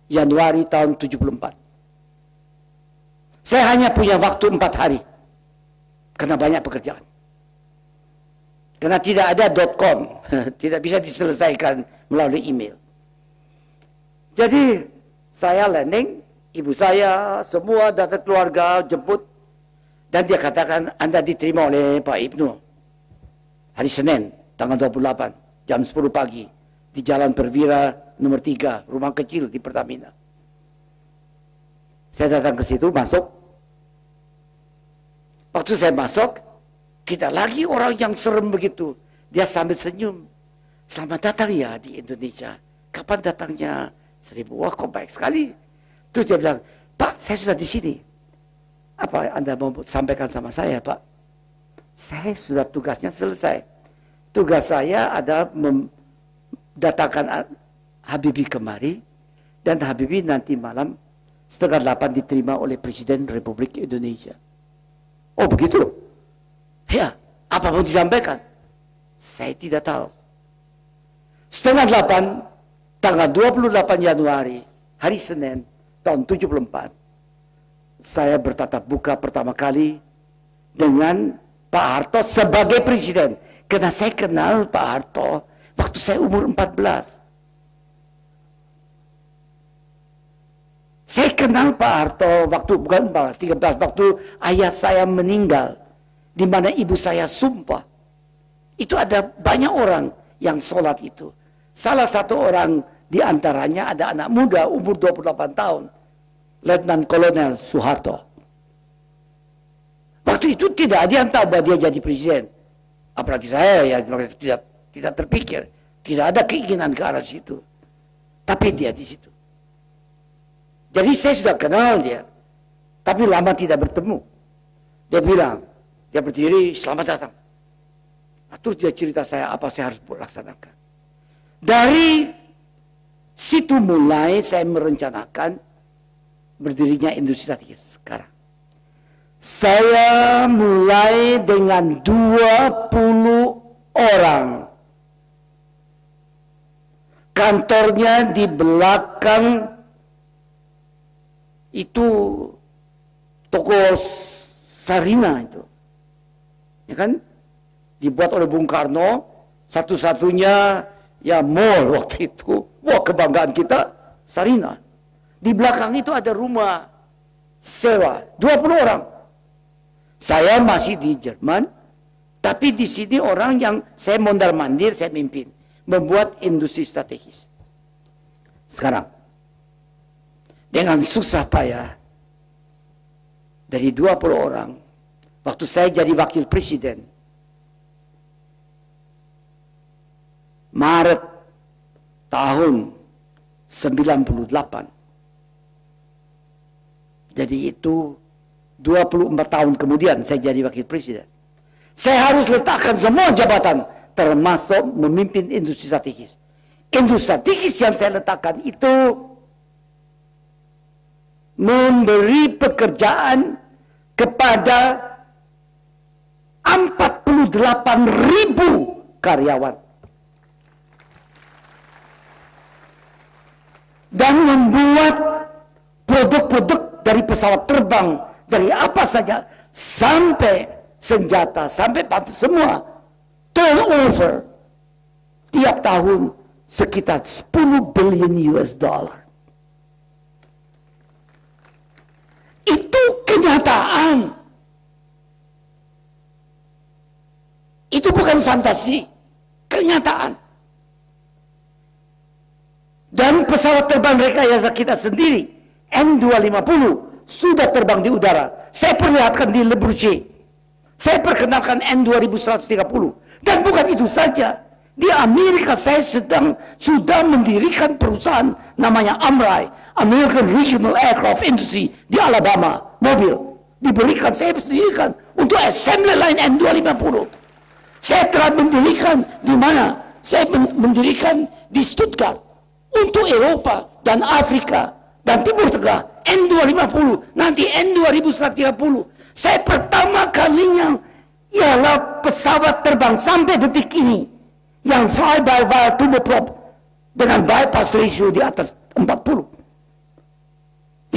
Januari tahun 74. Saya hanya punya waktu 4 hari. Karena banyak pekerjaan. Karena tidak ada .com. Tidak bisa diselesaikan melalui email. Jadi saya landing, ibu saya, semua datang keluarga, jemput. Dan dia katakan, Anda diterima oleh Pak Ibnu. Hari Senin, tanggal 28, jam 10 pagi. Di Jalan Perwira nomor 3, rumah kecil di Pertamina. Saya datang ke situ, masuk. Waktu saya masuk, kita lagi orang yang serem begitu. Dia sambil senyum. Selamat datang ya di Indonesia. Kapan datangnya? 1000. Wah, kok baik sekali. Terus dia bilang, Pak, saya sudah di sini. Apa Anda mau sampaikan sama saya, Pak? Saya sudah tugasnya selesai. Tugas saya adalah datangkan Habibi kemari, dan Habibi nanti malam 7:30 diterima oleh Presiden Republik Indonesia. Oh begitu? Ya, apa mau disampaikan? Saya tidak tahu. 7:30, tanggal 28 Januari, hari Senin, tahun 74, saya bertatap muka pertama kali dengan Pak Harto sebagai Presiden. Karena saya kenal Pak Harto waktu saya umur 14. Saya kenal Pak Harto waktu, bukan 13, waktu ayah saya meninggal. Di mana ibu saya sumpah. Itu ada banyak orang yang sholat itu. Salah satu orang di antaranya ada anak muda umur 28 tahun. Letnan Kolonel Soeharto. Waktu itu tidak ada yang tahu bahwa dia jadi presiden. Apalagi saya yang tidak terpikir. Tidak ada keinginan ke arah situ. Tapi dia di situ. Jadi saya sudah kenal dia. Tapi lama tidak bertemu. Dia bilang, dia berdiri, selamat datang. Nah, terus dia cerita saya apa saya harus laksanakan. Dari situ mulai saya merencanakan berdirinya industri strategis sekarang. Saya mulai dengan 20 orang. Kantornya di belakang itu toko Sarina itu. Ya kan? Dibuat oleh Bung Karno, satu-satunya ya mall waktu itu. Wah, kebanggaan kita Sarina. Di belakang itu ada rumah sewa 20 orang. Saya masih di Jerman, tapi di sini orang yang saya mondar-mandir, saya mimpin membuat industri strategis. Sekarang dengan susah payah dari 20 orang, waktu saya jadi wakil presiden, Maret tahun 98. Jadi itu 24 tahun kemudian saya jadi wakil presiden. Saya harus letakkan semua jabatan, termasuk memimpin industri strategis. Industri strategis yang saya letakkan itu memberi pekerjaan kepada 48.000 karyawan. Dan membuat produk-produk dari pesawat terbang, dari apa saja, sampai senjata, sampai semua turnover tiap tahun sekitar 10 billion US dollar. Itu kenyataan. Itu bukan fantasi, kenyataan. Dan pesawat terbang rekayasa kita sendiri, N250, sudah terbang di udara. Saya perlihatkan di Le Bourget. Saya perkenalkan N2130. Dan bukan itu saja. Di Amerika saya sudah mendirikan perusahaan namanya AMRI, American Regional Aircraft Industry, di Alabama, mobil. Saya dirikan untuk assembly line N250. Saya telah mendirikan di mana? Saya mendirikan di Stuttgart. Untuk Eropa dan Afrika dan Timur Tengah, N250, nanti N2130. Saya pertama kalinya ialah pesawat terbang sampai detik ini yang fly-by-wire turboprop dengan bypass ratio di atas 40.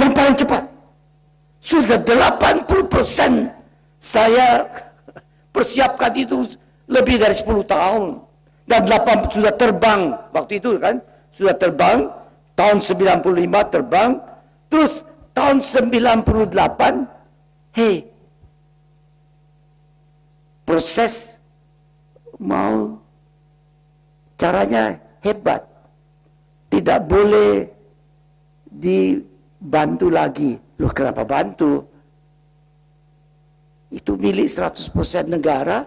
Yang paling cepat. Sudah 80% saya persiapkan itu lebih dari 10 tahun. Dan 8 sudah terbang waktu itu kan. Sudah terbang, tahun 95 terbang, terus tahun 98, proses mau caranya hebat. Tidak boleh dibantu lagi. Loh, kenapa bantu? Itu milik 100% negara.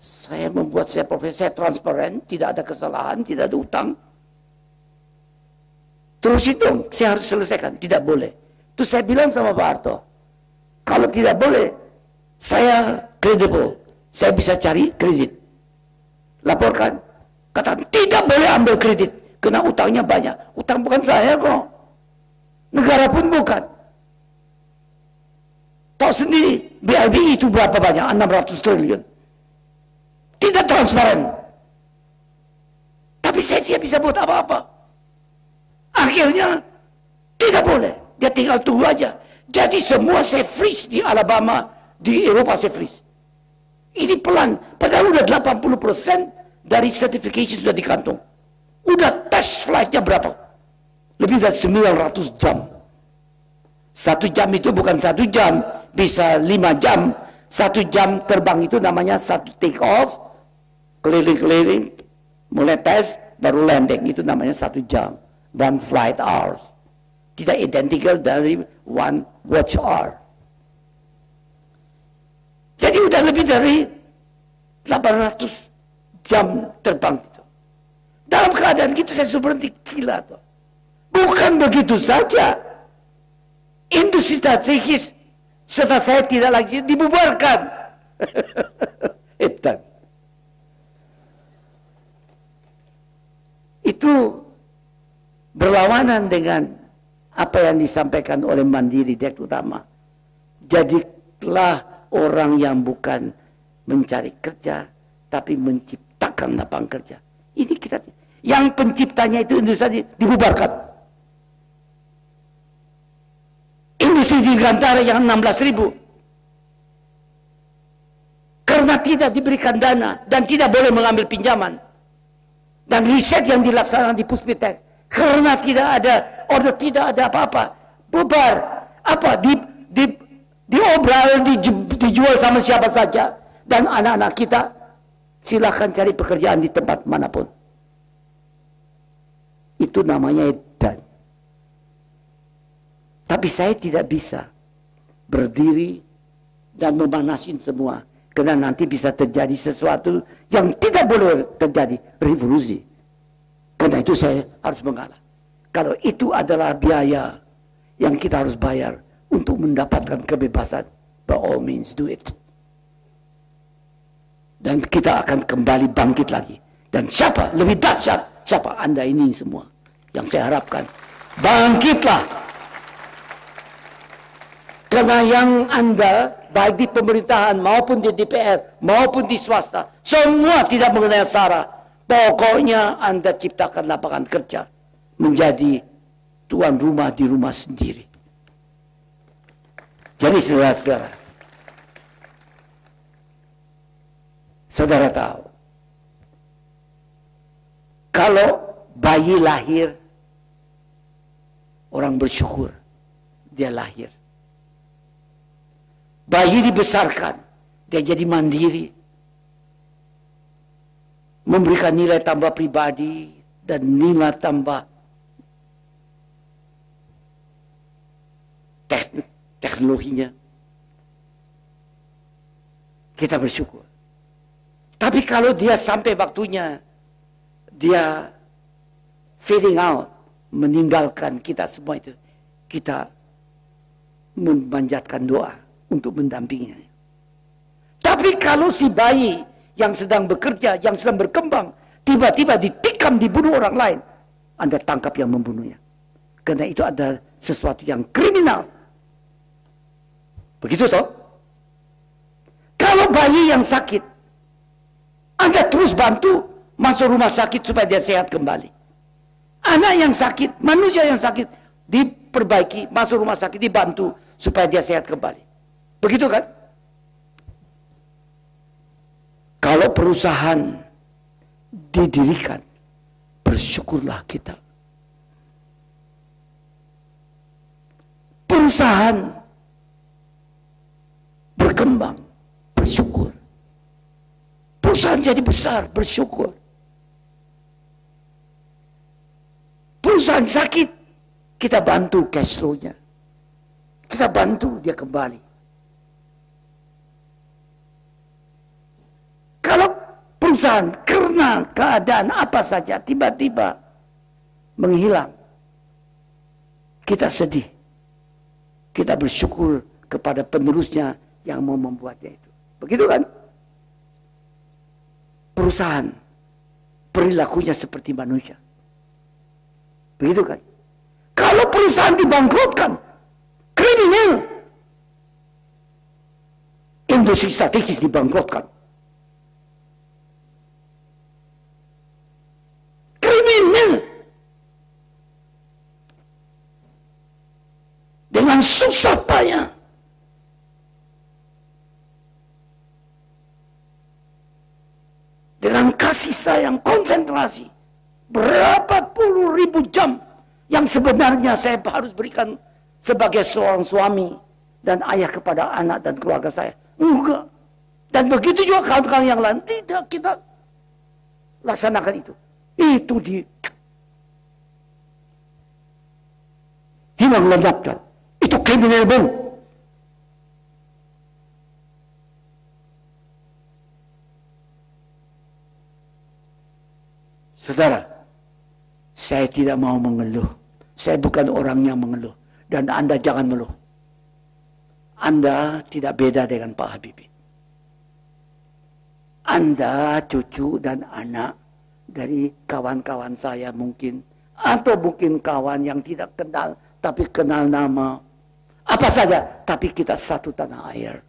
Saya membuat saya profesi, saya transparan, tidak ada kesalahan, tidak ada utang. Terus itu saya harus selesaikan, tidak boleh. Itu saya bilang sama Pak Harto, kalau tidak boleh, saya kredibel, saya bisa cari kredit. Laporkan, kata tidak boleh ambil kredit, kena utangnya banyak. Utang bukan saya kok, negara pun bukan. Tahu sendiri, BLBI itu berapa banyak? 600 triliun. Tidak transparan. Tapi saya tidak bisa buat apa-apa. Akhirnya tidak boleh. Dia tinggal tunggu aja. Jadi semua saya freeze di Alabama, di Eropa saya freeze. Ini pelan. Padahal udah 80% dari certification sudah dikantung. Udah test flightnya berapa? Lebih dari 900 jam. 1 jam itu bukan 1 jam. Bisa 5 jam. 1 jam terbang itu namanya 1 take off. keliling-keliling, mulai tes, baru landing. Itu namanya 1 jam. 1 flight hours. Tidak identical dari 1 watch hour. Jadi udah lebih dari 800 jam terbang itu. Dalam keadaan gitu saya sudah berhenti, gila tuh. Bukan begitu saja. Industri strategis setelah saya tidak lagi dibubarkan. Itu berlawanan dengan apa yang disampaikan oleh Mandiri Direktur Utama. Jadilah orang yang bukan mencari kerja, tapi menciptakan lapangan kerja. Ini kita, yang penciptanya itu industri dibubarkan. Industri di Gantara yang 16.000 karena tidak diberikan dana dan tidak boleh mengambil pinjaman, dan riset yang dilaksanakan di Puspitek karena tidak ada order, tidak ada apa-apa, bubar. Apa diobral, dijual sama siapa saja, dan anak-anak kita silahkan cari pekerjaan di tempat manapun. Itu namanya edan. Tapi saya tidak bisa berdiri dan memanasin semua, karena nanti bisa terjadi sesuatu yang tidak boleh terjadi, revolusi. Karena itu saya harus mengalah. Kalau itu adalah biaya yang kita harus bayar untuk mendapatkan kebebasan, by all means do it. Dan kita akan kembali bangkit lagi. Dan siapa lebih dahsyat? Siapa? Anda ini semua. Yang saya harapkan, bangkitlah. Karena yang Anda, baik di pemerintahan maupun di DPR maupun di swasta, semua tidak mengenai SARA. Pokoknya Anda ciptakan lapangan kerja, menjadi tuan rumah di rumah sendiri. Jadi saudara-saudara, saudara tahu, kalau bayi lahir, orang bersyukur dia lahir. Bayi dibesarkan, dia jadi mandiri, memberikan nilai tambah pribadi dan nilai tambah teknologinya. Kita bersyukur. Tapi kalau dia sampai waktunya, dia fading out, meninggalkan kita semua itu, kita memanjatkan doa untuk mendampinginya. Tapi kalau si bayi yang sedang bekerja, yang sedang berkembang, tiba-tiba ditikam, dibunuh orang lain, Anda tangkap yang membunuhnya. Karena itu ada sesuatu yang kriminal. Begitu toh? Kalau bayi yang sakit, Anda terus bantu masuk rumah sakit supaya dia sehat kembali. Anak yang sakit, manusia yang sakit, diperbaiki, masuk rumah sakit, dibantu supaya dia sehat kembali. Begitu kan? Kalau perusahaan didirikan, bersyukurlah kita. Perusahaan berkembang, bersyukur. Perusahaan jadi besar, bersyukur. Perusahaan sakit, kita bantu cash flow-nya. Kita bantu dia kembali. Kalau perusahaan karena keadaan apa saja tiba-tiba menghilang, kita sedih. Kita bersyukur kepada penerusnya yang mau membuatnya itu. Begitu kan? Perusahaan perilakunya seperti manusia. Begitu kan? Kalau perusahaan dibangkrutkan, kriminal. Industri strategis dibangkrutkan. Dengan susah payah. Dengan kasih sayang, konsentrasi. Berapa puluh ribu jam yang sebenarnya saya harus berikan sebagai seorang suami dan ayah kepada anak dan keluarga saya. Enggak. Dan begitu juga kawan-kawan yang lain. Tidak, kita laksanakan itu. Itu hilang lenyapkan. Itu kriminal baru. Saudara, saya tidak mau mengeluh. Saya bukan orang yang mengeluh. Dan Anda jangan mengeluh. Anda tidak beda dengan Pak Habibie. Anda cucu dan anak dari kawan-kawan saya mungkin. Atau mungkin kawan yang tidak kenal, tapi kenal nama. Apa saja, tapi kita satu tanah air.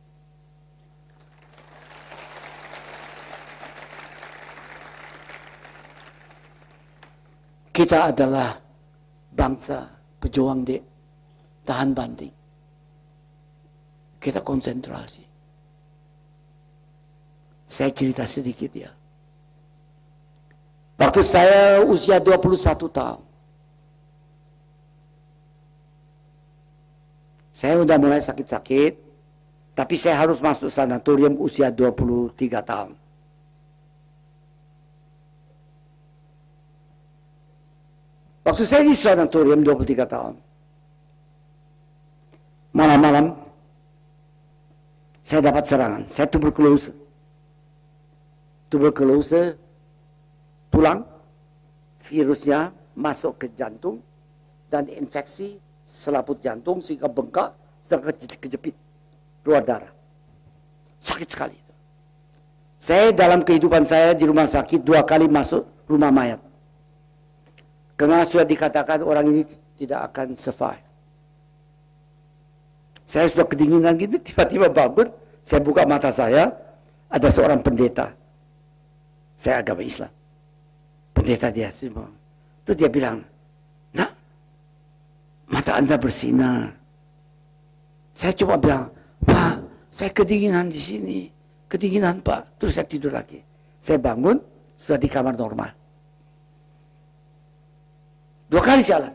Kita adalah bangsa pejuang tahan banting. Kita konsentrasi. Saya cerita sedikit ya. Waktu saya usia 21 tahun. Saya udah mulai sakit-sakit. Tapi saya harus masuk sanatorium usia 23 tahun. Waktu saya di sanatorium 23 tahun. Malam-malam saya dapat serangan. Saya tuberkulose. Tuberkulose tulang, virusnya masuk ke jantung dan infeksi selaput jantung sehingga bengkak, sehingga kejepit keluar darah. Sakit sekali. Saya dalam kehidupan saya di rumah sakit 2 kali masuk rumah mayat. Karena sudah dikatakan orang ini tidak akan survive. Saya sudah kedinginan gitu, tiba-tiba bangun, saya buka mata saya, ada seorang pendeta. Saya agama Islam. Pendeta dia semua. Itu dia bilang, "Nak, mata Anda bersinar." Saya cuma bilang, "Pak, saya kedinginan di sini. Kedinginan, Pak." Terus saya tidur lagi. Saya bangun, sudah di kamar normal. 2 kali jalan.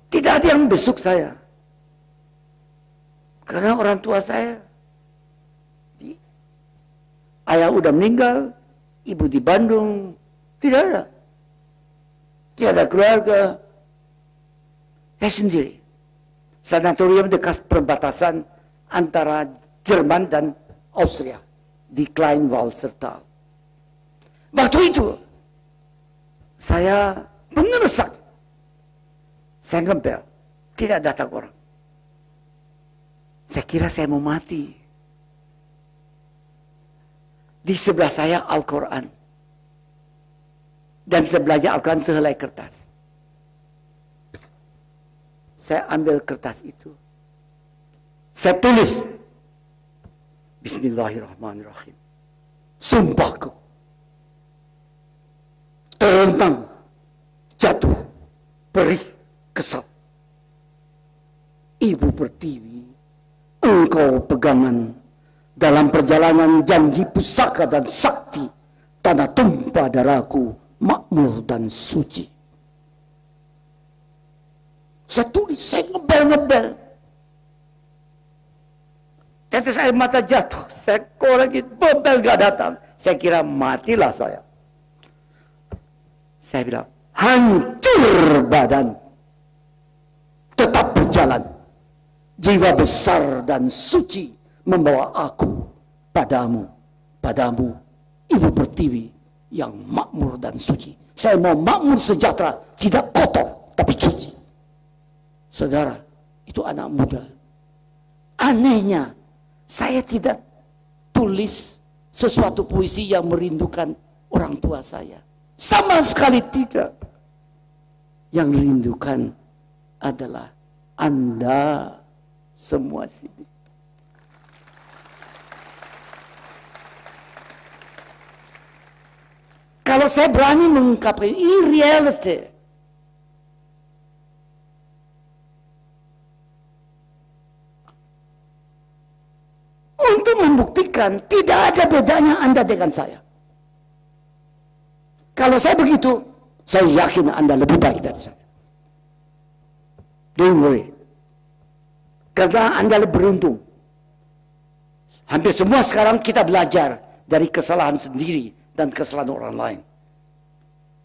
Tidak ada yang besuk saya. Karena orang tua saya, ayah udah meninggal, ibu di Bandung, tidak ada. Tidak ada keluarga. Saya sendiri. Sanatorium dekat perbatasan antara Jerman dan Austria. Di Kleinwalsertal. Waktu itu, saya mengeresak. Saya ngempel. Tidak datang orang. Saya kira saya mau mati. Di sebelah saya Al-Quran. Dan sebelahnya Al-Quran sehelai kertas. Saya ambil kertas itu. Saya tulis. Bismillahirrahmanirrahim. Sumpahku. Terlentang, jatuh, perih, kesal. Ibu Pertiwi, engkau pegangan dalam perjalanan janji pusaka dan sakti, tanah tumpah darahku, makmur dan suci. Saya tulis, saya ngebel-ngebel. Tetes air mata jatuh, saya korek, bebel gak datang. Saya kira matilah saya. Saya bilang, hancur badan, tetap berjalan. Jiwa besar dan suci membawa aku padamu, Ibu Pertiwi yang makmur dan suci. Saya mau makmur sejahtera, tidak kotor, tapi suci. Saudara, itu anak muda. Anehnya, saya tidak tulis sesuatu puisi yang merindukan orang tua saya. Sama sekali tidak. Yang rindukan adalah Anda semua sini. Kalau saya berani mengungkapkan ini reality. Untuk membuktikan tidak ada bedanya Anda dengan saya. Kalau saya begitu, saya yakin Anda lebih baik dari saya. Don't worry. Karena Anda lebih beruntung. Hampir semua sekarang kita belajar dari kesalahan sendiri dan kesalahan orang lain.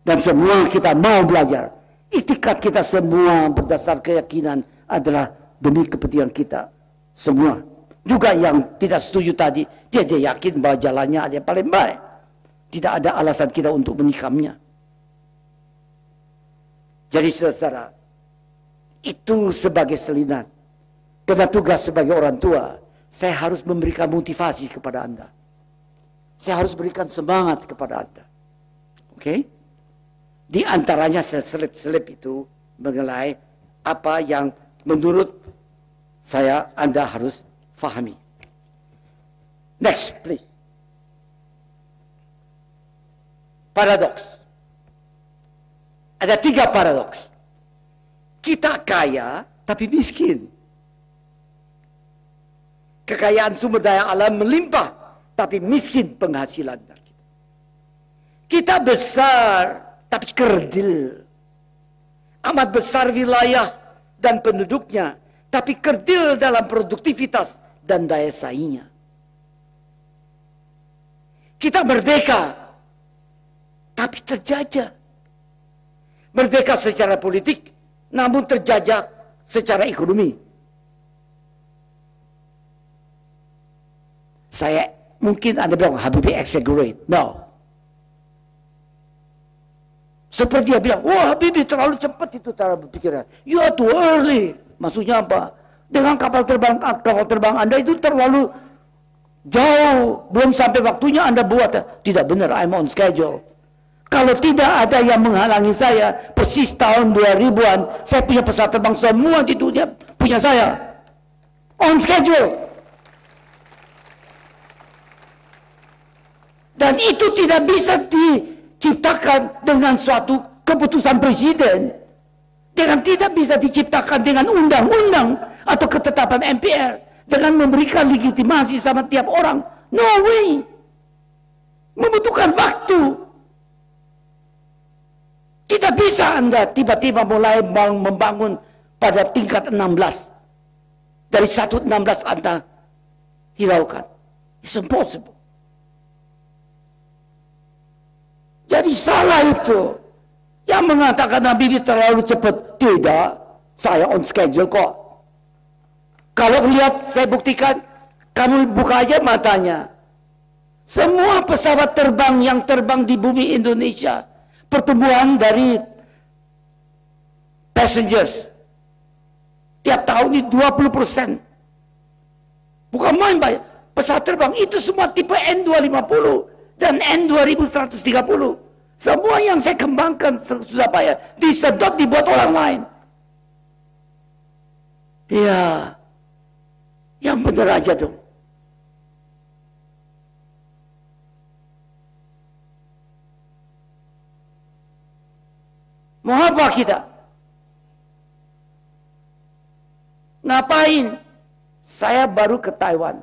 Dan semua kita mau belajar. Itikad kita semua berdasar keyakinan adalah demi kepentingan kita semua. Juga yang tidak setuju tadi, dia yakin bahwa jalannya ada yang paling baik. Tidak ada alasan kita untuk menikamnya. Jadi saudara, itu sebagai selingan. Karena tugas sebagai orang tua, saya harus memberikan motivasi kepada Anda. Saya harus berikan semangat kepada Anda. Oke? Di antaranya selip-selip itu mengenai apa yang menurut saya Anda harus fahami. Next, please. Paradoks. Ada 3 paradoks. Kita kaya tapi miskin. Kekayaan sumber daya alam melimpah tapi miskin penghasilan. Kita besar tapi kerdil. Amat besar wilayah dan penduduknya, tapi kerdil dalam produktivitas dan daya saingnya. Kita merdeka, tapi terjajah. Merdeka secara politik, namun terjajah secara ekonomi. Mungkin Anda bilang, Habibie exaggerate. No. Seperti dia bilang, wah Habibie terlalu cepat itu cara berpikirnya. You are too early. Maksudnya apa? Dengan kapal terbang Anda itu terlalu jauh. Belum sampai waktunya Anda buat. Tidak benar, I'm on schedule. Kalau tidak ada yang menghalangi saya, persis tahun 2000-an, saya punya pesawat terbang semua di dunia punya saya. On schedule. Dan itu tidak bisa diciptakan dengan suatu keputusan presiden. Dengan tidak bisa diciptakan dengan undang-undang atau ketetapan MPR. Dengan memberikan legitimasi sama tiap orang. No way. Membutuhkan waktu. Tidak bisa Anda tiba-tiba mulai membangun pada tingkat 16. Dari 1/16 Anda hiraukan. It's impossible. Jadi salah itu. Yang mengatakan Habibie terlalu cepat. Tidak. Saya on schedule kok. Kalau lihat, saya buktikan. Kamu buka aja matanya. Semua pesawat terbang yang terbang di bumi Indonesia. Pertumbuhan dari passengers. Tiap tahun ini 20%. Bukan main banyak. Pesawat terbang itu semua tipe N250. Dan N2130. Semua yang saya kembangkan sudah bayar. Disedot dibuat orang lain. Ya. Yang benar aja dong. Mau apa kita? Ngapain? Saya baru ke Taiwan.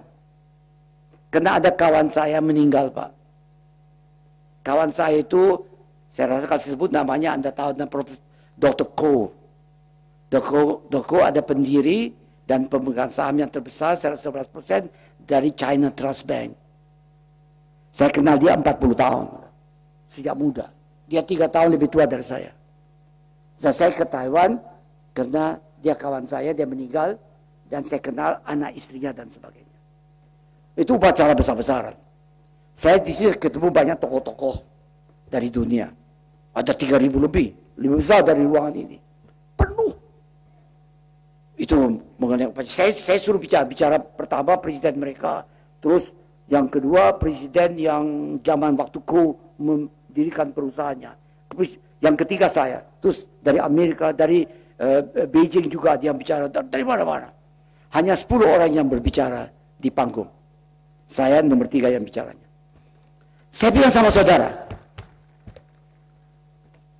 Karena ada kawan saya meninggal, Pak. Kawan saya itu, saya rasa kalau sebut namanya Anda tahu, Dr. Ko. Dr. Ko ada pendiri dan pemegang saham yang terbesar, saya rasa 11% dari China Trust Bank. Saya kenal dia 40 tahun. Sejak muda. Dia 3 tahun lebih tua dari saya. Dan saya ke Taiwan karena dia kawan saya, dia meninggal. Dan saya kenal anak istrinya dan sebagainya. Itu upacara besar-besaran. Saya di sini ketemu banyak tokoh-tokoh dari dunia. Ada 3.000 lebih besar dari ruangan ini. Penuh. Itu mengenai saya suruh bicara pertama presiden mereka, terus yang kedua presiden yang zaman waktu Ko mendirikan perusahaannya. Yang ketiga saya, terus dari Amerika, dari Beijing juga dia bicara, dari mana-mana. Hanya 10 orang yang berbicara di panggung. Saya nomor 3 yang bicaranya. Saya bilang sama saudara,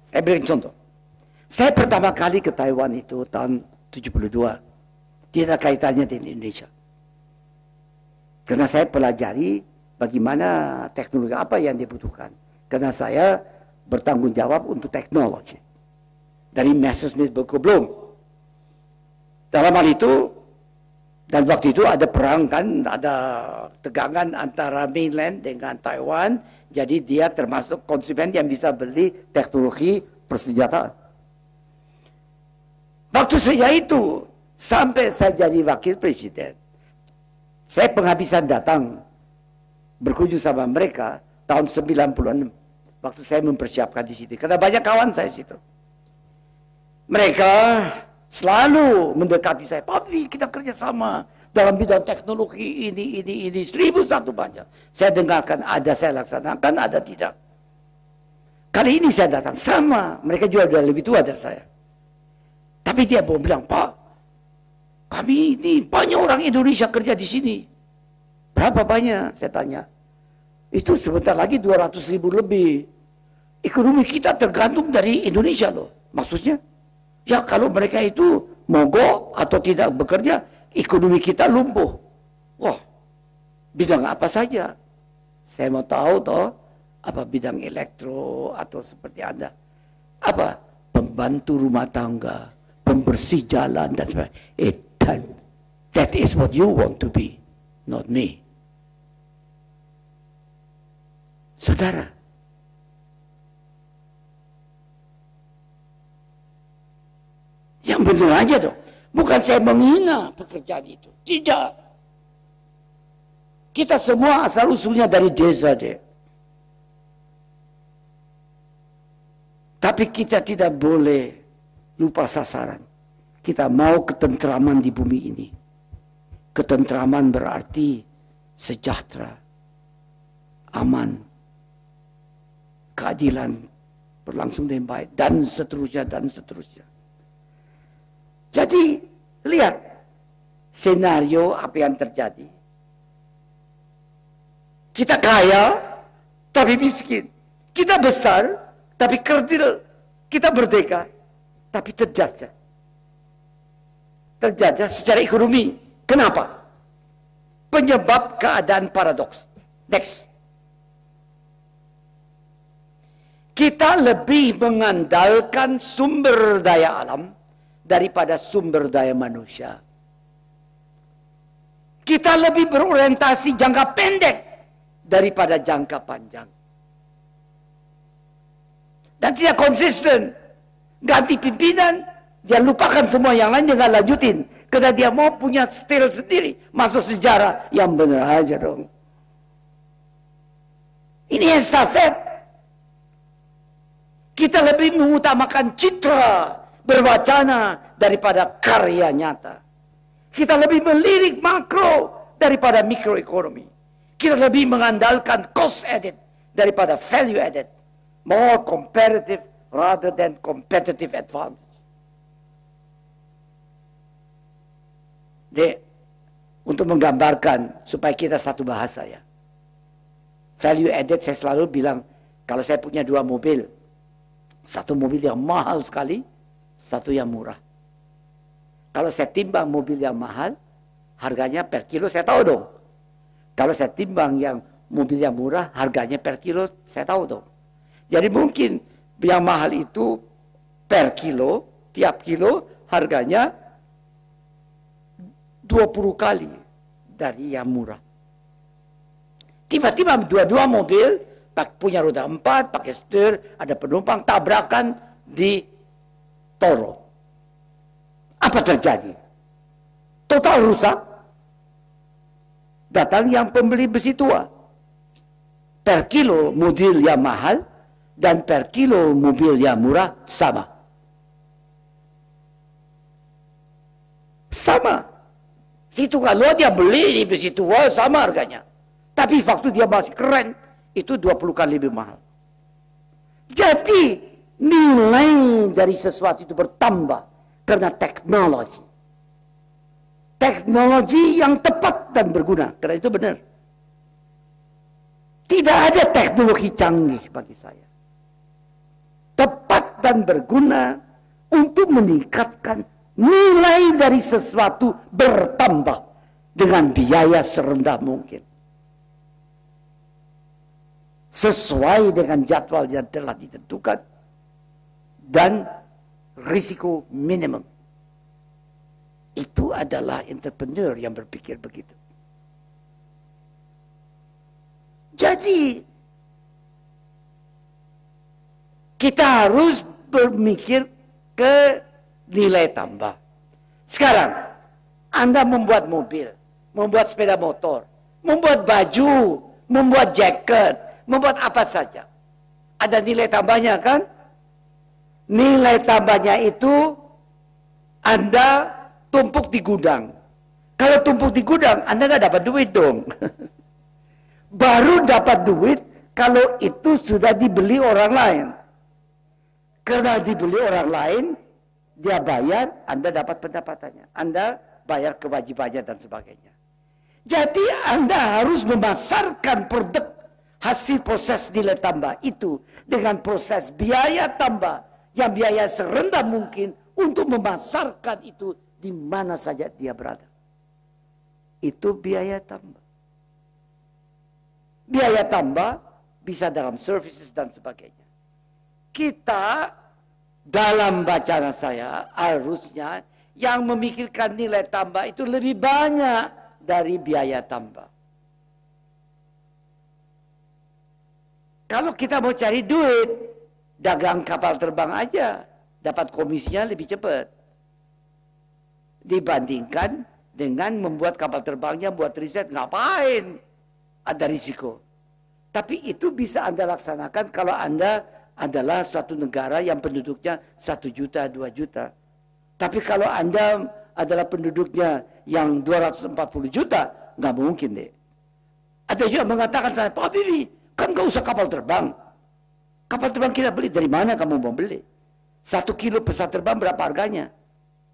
saya beri contoh. Saya pertama kali ke Taiwan itu tahun 72. Tidak ada kaitannya dengan Indonesia. Karena saya pelajari bagaimana teknologi apa yang dibutuhkan. Karena saya bertanggung jawab untuk teknologi. Dari Messerschmitt Belum. Dalam hal itu, dan waktu itu ada perang kan, ada tegangan antara mainland dengan Taiwan. Jadi dia termasuk konsumen yang bisa beli teknologi persenjataan. Waktu saya itu, sampai saya jadi wakil presiden, saya penghabisan datang berkunjung sama mereka tahun 96. Waktu saya mempersiapkan di situ. Karena banyak kawan saya situ. Mereka selalu mendekati saya. Papi, kita kerjasama dalam bidang teknologi ini. 1001 banyak. Saya dengarkan, ada saya laksanakan, ada tidak. Kali ini saya datang sama. Mereka juga sudah lebih tua dari saya. Tapi dia mau bilang, Pak, kami ini banyak orang Indonesia kerja di sini. Berapa banyak? Saya tanya. Itu sebentar lagi 200.000 lebih. Ekonomi kita tergantung dari Indonesia loh. Maksudnya, ya kalau mereka itu mogok atau tidak bekerja, ekonomi kita lumpuh. Wah, bidang apa saja? Saya mau tahu toh, apa bidang elektro atau seperti Anda. Apa? Pembantu rumah tangga, pembersih jalan dan sebagainya. That is what you want to be, not me. Saudara, yang benar aja dong. Bukan saya menghina pekerjaan itu. Tidak. Kita semua asal usulnya dari desa deh. Tapi kita tidak boleh lupa sasaran. Kita mau ketentraman di bumi ini. Ketentraman berarti sejahtera, aman, keadilan berlangsung dengan baik, dan seterusnya, dan seterusnya. Jadi, lihat senario apa yang terjadi. Kita kaya, tapi miskin. Kita besar, tapi kerdil. Kita merdeka, tapi terjajah. Terjajah secara ekonomi. Kenapa? Penyebab keadaan paradoks. Next. Kita lebih mengandalkan sumber daya alam daripada sumber daya manusia. Kita lebih berorientasi jangka pendek daripada jangka panjang. Dan tidak konsisten. Ganti pimpinan, dia lupakan semua yang lain, dia nggak lanjutin. Karena dia mau punya stil sendiri. Masuk sejarah, yang benar aja dong. Ini estafet. Kita lebih mengutamakan citra berwacana daripada karya nyata. Kita lebih melirik makro daripada mikroekonomi. Kita lebih mengandalkan cost added daripada value added. More comparative rather than competitive advantage. Dek, untuk menggambarkan supaya kita satu bahasa ya. Value added saya selalu bilang, kalau saya punya 2 mobil, satu mobil yang mahal sekali, satu yang murah. Kalau saya timbang mobil yang mahal, harganya per kilo saya tahu dong. Kalau saya timbang yang mobil yang murah, harganya per kilo saya tahu dong. Jadi mungkin yang mahal itu per kilo, tiap kilo harganya 20 kali dari yang murah. Tiba-tiba dua-dua mobil punya roda 4, pakai setir, ada penumpang, tabrakan di Toro. Apa terjadi? Total rusak. Datang yang pembeli besi tua. Per kilo mobil yang mahal dan per kilo mobil yang murah sama. Sama. Situ kalau dia beli di besi tua sama harganya. Tapi waktu dia masih keren, itu 20 kali lebih mahal. Jadi nilai dari sesuatu itu bertambah karena teknologi. Teknologi yang tepat dan berguna. Karena itu benar. Tidak ada teknologi canggih bagi saya. Tepat dan berguna untuk meningkatkan nilai dari sesuatu bertambah dengan biaya serendah mungkin. Sesuai dengan jadwal yang telah ditentukan dan risiko minimum. Itu adalah entrepreneur yang berpikir begitu. Jadi Kita harus berpikir ke nilai tambah. Sekarang, Anda membuat mobil, membuat sepeda motor, membuat baju, membuat jaket, membuat apa saja. Ada nilai tambahnya kan? Nilai tambahnya itu Anda tumpuk di gudang. Kalau tumpuk di gudang, Anda nggak dapat duit dong. Baru dapat duit kalau itu sudah dibeli orang lain. Karena dibeli orang lain, dia bayar, Anda dapat pendapatannya. Anda bayar kewajibannya dan sebagainya. Jadi Anda harus memasarkan produk hasil proses nilai tambah itu dengan proses biaya tambah yang biaya serendah mungkin untuk memasarkan itu di mana saja dia berada. Itu biaya tambah. Biaya tambah bisa dalam services dan sebagainya. Kita dalam bacaan saya harusnya yang memikirkan nilai tambah itu lebih banyak dari biaya tambah. Kalau kita mau cari duit, dagang kapal terbang aja, dapat komisinya lebih cepat. Dibandingkan dengan membuat kapal terbangnya, buat riset, ngapain? Ada risiko. Tapi itu bisa Anda laksanakan kalau Anda adalah suatu negara yang penduduknya 1 juta, 2 juta. Tapi kalau Anda adalah penduduknya yang 240 juta, nggak mungkin deh. Ada juga mengatakan saya, Pak Habibie, kan nggak usah kapal terbang. Kapal terbang kita beli, dari mana kamu mau beli? 1 kilo pesawat terbang berapa harganya?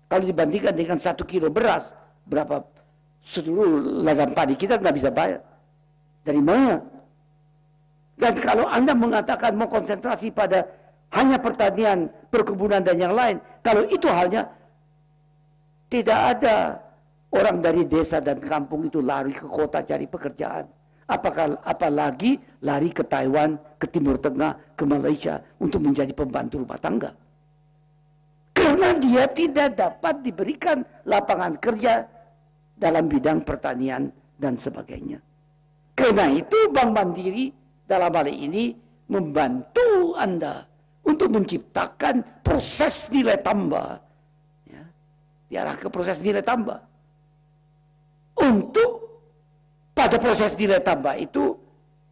Kalau dibandingkan dengan 1 kilo beras, berapa seluruh ladang padi kita nggak bisa bayar. Dari mana? Dan kalau Anda mengatakan mau konsentrasi pada hanya pertanian, perkebunan dan yang lain, kalau itu halnya tidak ada orang dari desa dan kampung itu lari ke kota cari pekerjaan. Apalagi lari ke Taiwan, ke Timur Tengah, ke Malaysia untuk menjadi pembantu rumah tangga. Karena dia tidak dapat diberikan lapangan kerja dalam bidang pertanian dan sebagainya. Karena itu Bank Mandiri dalam hal ini membantu Anda untuk menciptakan proses nilai tambah. Ya, diarah ke proses nilai tambah. Untuk pada proses nilai tambah itu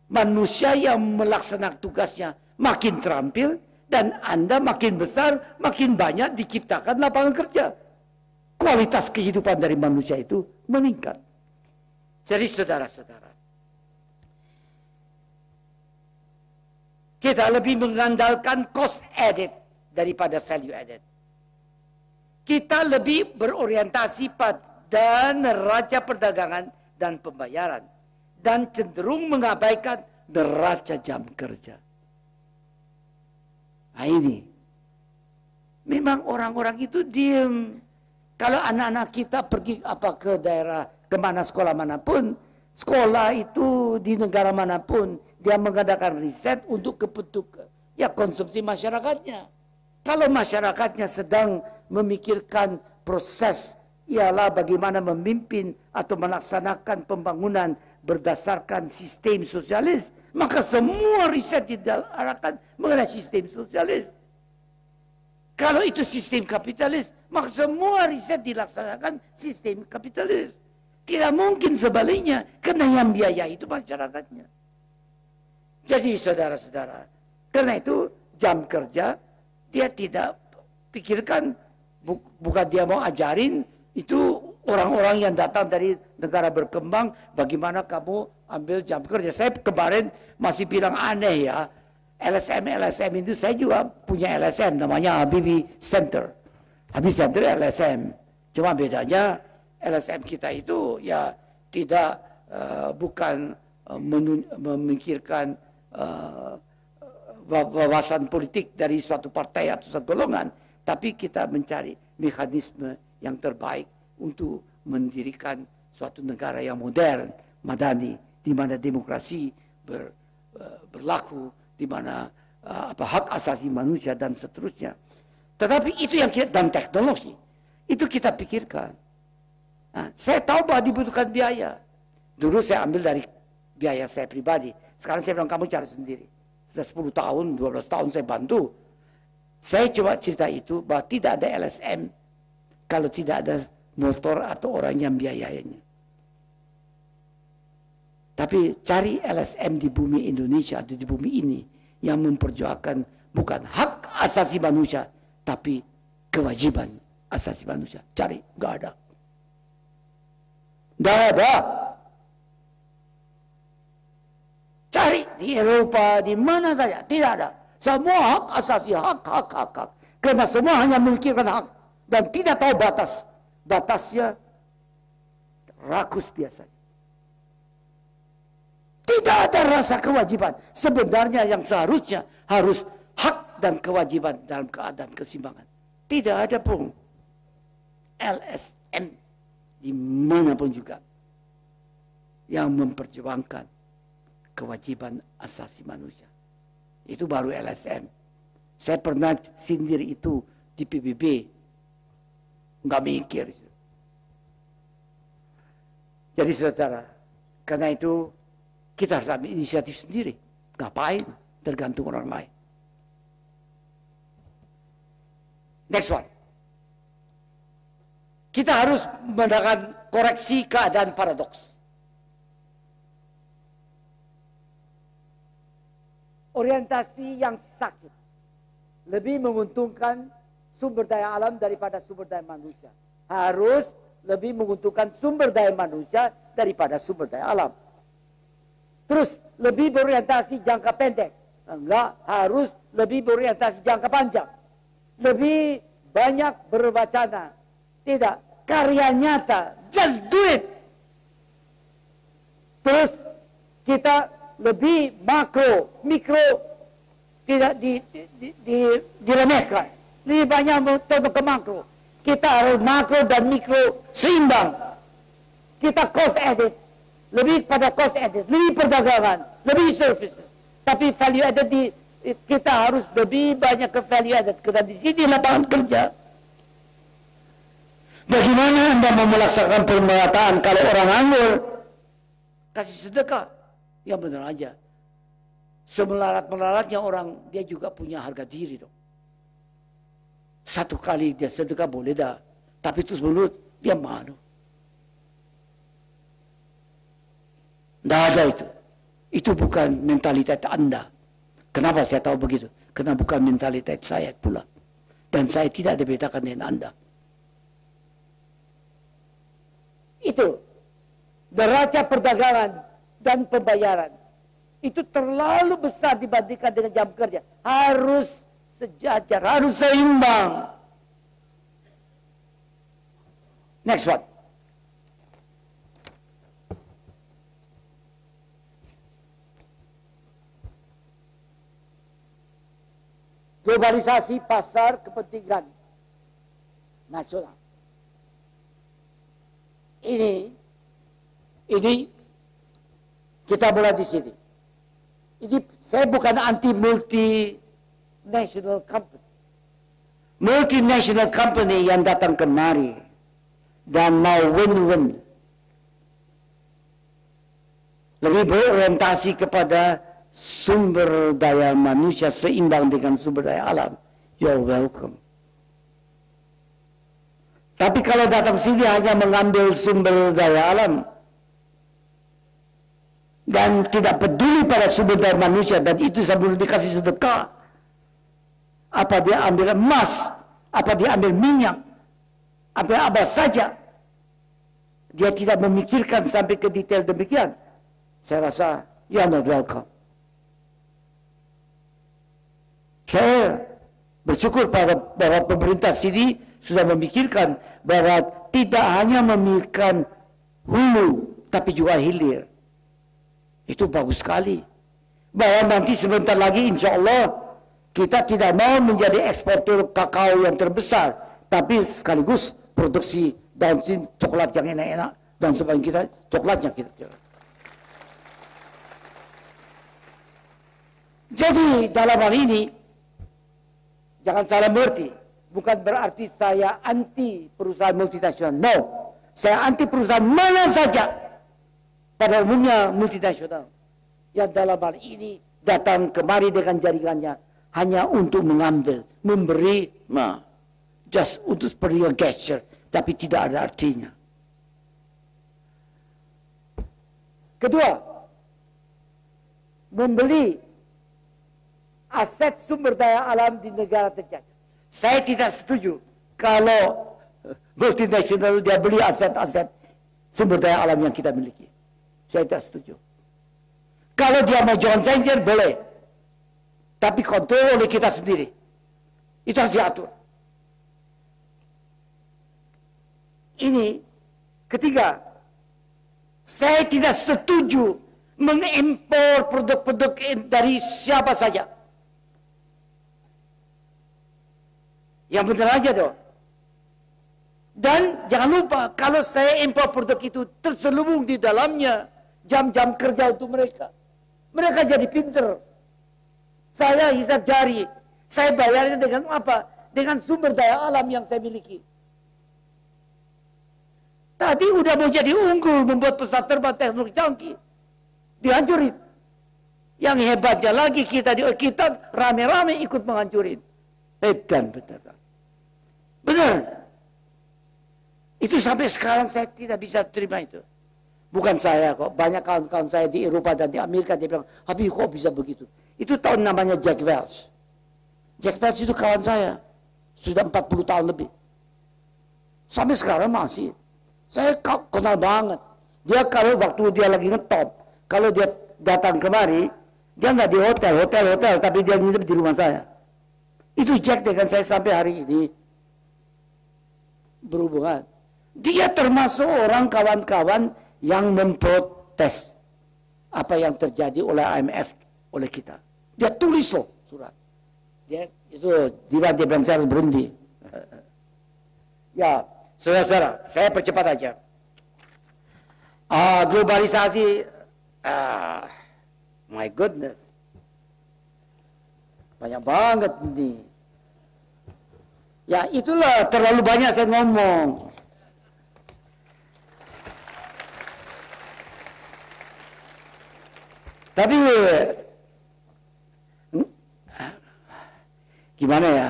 manusia yang melaksanakan tugasnya makin terampil dan Anda makin besar, makin banyak diciptakan lapangan kerja. Kualitas kehidupan dari manusia itu meningkat. Jadi saudara-saudara, kita lebih mengandalkan cost added daripada value added. Kita lebih berorientasi pada neraca perdagangan dan pembayaran. Dan cenderung mengabaikan neraca jam kerja. Nah ini. Memang orang-orang itu diem. Kalau anak-anak kita pergi ke daerah, kemana sekolah manapun, sekolah itu di negara manapun, dia mengadakan riset untuk kebutuhan ya konsumsi masyarakatnya. Kalau masyarakatnya sedang memikirkan proses ialah bagaimana memimpin atau melaksanakan pembangunan berdasarkan sistem sosialis, maka semua riset diarahkan mengenai sistem sosialis. Kalau itu sistem kapitalis, maka semua riset dilaksanakan sistem kapitalis. Tidak mungkin sebaliknya, karena yang biaya itu masyarakatnya. Jadi saudara-saudara, karena itu jam kerja, dia tidak pikirkan, bukan dia mau ajarin, itu orang-orang yang datang dari negara berkembang, bagaimana kamu ambil jam kerja. Saya kemarin masih bilang aneh ya, LSM itu saya juga punya LSM, namanya Habibie Center. Habibie Center LSM, cuma bedanya LSM kita itu ya tidak bukan memikirkan wawasan politik dari suatu partai atau suatu golongan, tapi kita mencari mekanisme yang terbaik untuk mendirikan suatu negara yang modern, madani, di mana demokrasi berlaku, di mana hak asasi manusia dan seterusnya. Tetapi itu yang kita, dan teknologi itu kita pikirkan. Nah, saya tahu bahwa dibutuhkan biaya. Dulu saya ambil dari biaya saya pribadi. Sekarang saya bilang kamu cari sendiri. Sudah 10 tahun, 12 tahun saya bantu. Saya coba cerita itu bahwa tidak ada LSM kalau tidak ada motor atau orang yang biayanya. Tapi cari LSM di bumi Indonesia atau di bumi ini yang memperjuangkan bukan hak asasi manusia, tapi kewajiban asasi manusia. Cari, nggak ada. Nggak ada. Cari di Eropa, di mana saja, tidak ada. Semua hak asasi, hak. Karena semua hanya memikirkan hak dan tidak tahu batas. Batasnya rakus biasanya. Tidak ada rasa kewajiban. Sebenarnya yang seharusnya harus hak dan kewajiban dalam keadaan keseimbangan. Tidak ada pun LSM dimanapun juga yang memperjuangkan kewajiban asasi manusia. Itu baru LSM. Saya pernah sindir itu di PBB. Nggak mikir. Jadi saudara, karena itu kita harus ambil inisiatif sendiri. Ngapain? Tergantung orang lain. Next one. Kita harus melakukan koreksi keadaan paradoks. Orientasi yang sakit lebih menguntungkan sumber daya alam daripada sumber daya manusia. Harus lebih menguntungkan sumber daya manusia daripada sumber daya alam. Terus lebih berorientasi jangka pendek. Enggak, harus lebih berorientasi jangka panjang. Lebih banyak berwacana. Tidak, karya nyata. Just do it. Terus kita lebih makro, mikro tidak diremehkan. Lebih banyak ke makro. Kita harus makro dan mikro seimbang. Kita cost edit. Lebih pada cost added, lebih perdagangan, lebih services. Tapi value added kita harus lebih banyak ke value added. Karena di sini lapangan kerja. Bagaimana Anda mau melaksanakan pemerataan kalau orang nganggur? Kasih sedekah. Ya benar aja. Semelarat-melaratnya orang, dia juga punya harga diri dong. Satu kali dia sedekah boleh dah. Tapi terus menurut dia malu. Tidak ada itu. Itu bukan mentalitas Anda. Kenapa saya tahu begitu? Karena bukan mentalitas saya pula. Dan saya tidak dibedakan dengan Anda. Itu. Neraca perdagangan dan pembayaran. Itu terlalu besar dibandingkan dengan jam kerja. Harus sejajar, harus seimbang. Next one. Globalisasi pasar kepentingan nasional. Ini kita mulai di sini. Ini saya bukan anti multinational company. Multinational company yang datang kemari dan mau win-win. Lebih berorientasi kepada sumber daya manusia seimbang dengan sumber daya alam. You're welcome. Tapi kalau datang sini hanya mengambil sumber daya alam dan tidak peduli pada sumber daya manusia, dan itu sambil dikasih sedekah, apa dia ambil emas, apa dia ambil minyak, apa saja, dia tidak memikirkan sampai ke detail demikian. Saya rasa you're not welcome. Saya bersyukur bahwa pemerintah sini sudah memikirkan bahwa tidak hanya memikirkan hulu, tapi juga hilir. Itu bagus sekali. Bahwa nanti sebentar lagi insya Allah kita tidak mau menjadi eksportir kakao yang terbesar, tapi sekaligus produksi downstream coklat yang enak-enak, dan sebagainya kita coklatnya kita. Jadi dalam hal ini jangan salah mengerti, bukan berarti saya anti perusahaan multinasional. No, saya anti perusahaan mana saja, pada umumnya multinasional, yang dalam hal ini datang kemari dengan jaringannya hanya untuk mengambil, memberi, just untuk seperti gesture, tapi tidak ada artinya. Kedua, membeli aset sumber daya alam di negara terjajah. Saya tidak setuju kalau multinasional dia beli aset-aset sumber daya alam yang kita miliki. Saya tidak setuju. Kalau dia mau joint venture boleh, tapi kontrol oleh kita sendiri. Itu harus diatur. Ini ketiga, saya tidak setuju mengimpor produk-produk dari siapa saja. Yang benar aja dong. Dan jangan lupa, kalau saya impor produk itu terselubung di dalamnya jam-jam kerja untuk mereka. Mereka jadi pinter. Saya hisap jari. Saya bayarnya dengan apa? Dengan sumber daya alam yang saya miliki. Tadi udah mau jadi unggul membuat pesawat terbang teknologi canggih. Dihancurin. Yang hebatnya lagi kita rame-rame ikut menghancurin. Edan benar. Benar. Itu sampai sekarang saya tidak bisa terima itu. Bukan saya kok, banyak kawan-kawan saya di Eropa dan di Amerika dia bilang, Habib kok bisa begitu? Itu tahun namanya Jack Welch. Jack Welch itu kawan saya, sudah 40 tahun lebih. Sampai sekarang masih. Saya kenal banget. Dia kalau waktu dia lagi ngetop, kalau dia datang kemari, dia nggak di hotel, tapi dia nginep di rumah saya. Itu Jack dengan saya sampai hari ini berhubungan. Dia termasuk orang kawan-kawan yang memprotes apa yang terjadi oleh IMF, oleh kita. Dia tulis loh surat. Dia itu dia bilang saya harus berhenti. Ya, saudara-saudara, saya percepat aja. Globalisasi, my goodness, banyak banget nih. Ya itulah terlalu banyak saya ngomong. Tapi gimana ya,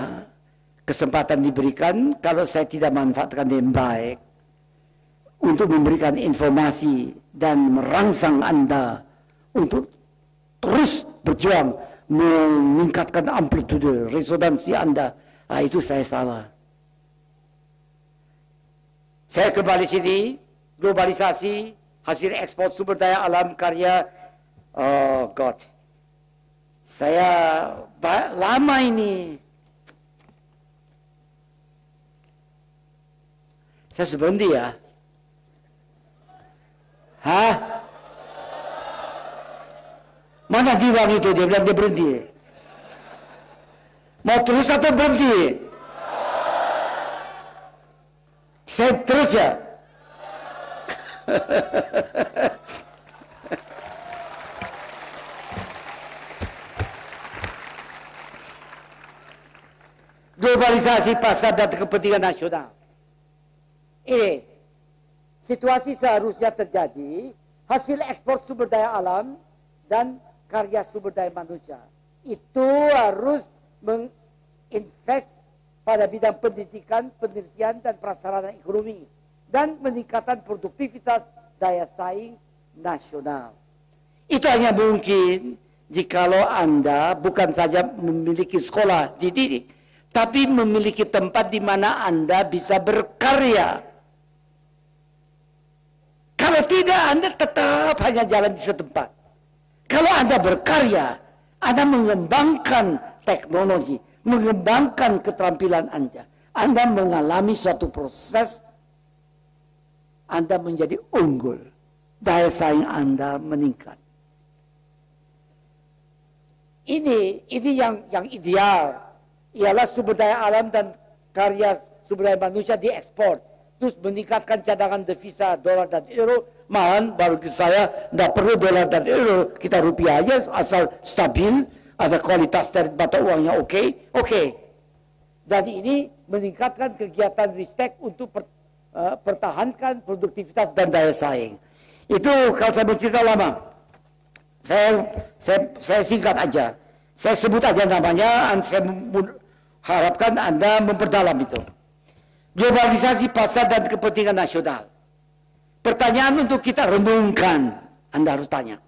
kesempatan diberikan kalau saya tidak manfaatkan dengan baik untuk memberikan informasi dan merangsang Anda untuk terus berjuang meningkatkan amplitude resonansi Anda, itu saya salah. Saya kembali sini, globalisasi, hasil ekspor sumber daya alam karya. Oh God, saya lama ini. Saya berhenti ya. Hah? Mana Diwang itu? Dia bilang dia berhenti. Mau terus atau berhenti? Saya terus ya. Globalisasi pasar dan kepentingan nasional. Ini situasi seharusnya terjadi, hasil ekspor sumber daya alam dan karya sumber daya manusia itu harus menginvest pada bidang pendidikan, penelitian dan prasarana ekonomi dan meningkatkan produktivitas daya saing nasional. Itu hanya mungkin jikalau Anda bukan saja memiliki sekolah dididik, tapi memiliki tempat di mana Anda bisa berkarya. Kalau tidak, Anda tetap hanya jalan di setempat. Kalau Anda berkarya, Anda mengembangkan teknologi, mengembangkan keterampilan Anda mengalami suatu proses, Anda menjadi unggul, daya saing Anda meningkat. Ini yang ideal. Ialah sumber daya alam dan karya sumber daya manusia diekspor, terus meningkatkan cadangan devisa dolar dan euro. Malahan baru saya tidak perlu dolar dan euro, kita rupiah aja asal stabil, ada kualitas dari mata uangnya oke. Dan ini meningkatkan kegiatan ristek untuk pertahankan produktivitas dan daya saing. Itu kalau saya bercerita lama, saya singkat aja. Saya sebut aja namanya, saya harapkan Anda memperdalam itu. Globalisasi pasar dan kepentingan nasional. Pertanyaan untuk kita renungkan, Anda harus tanya.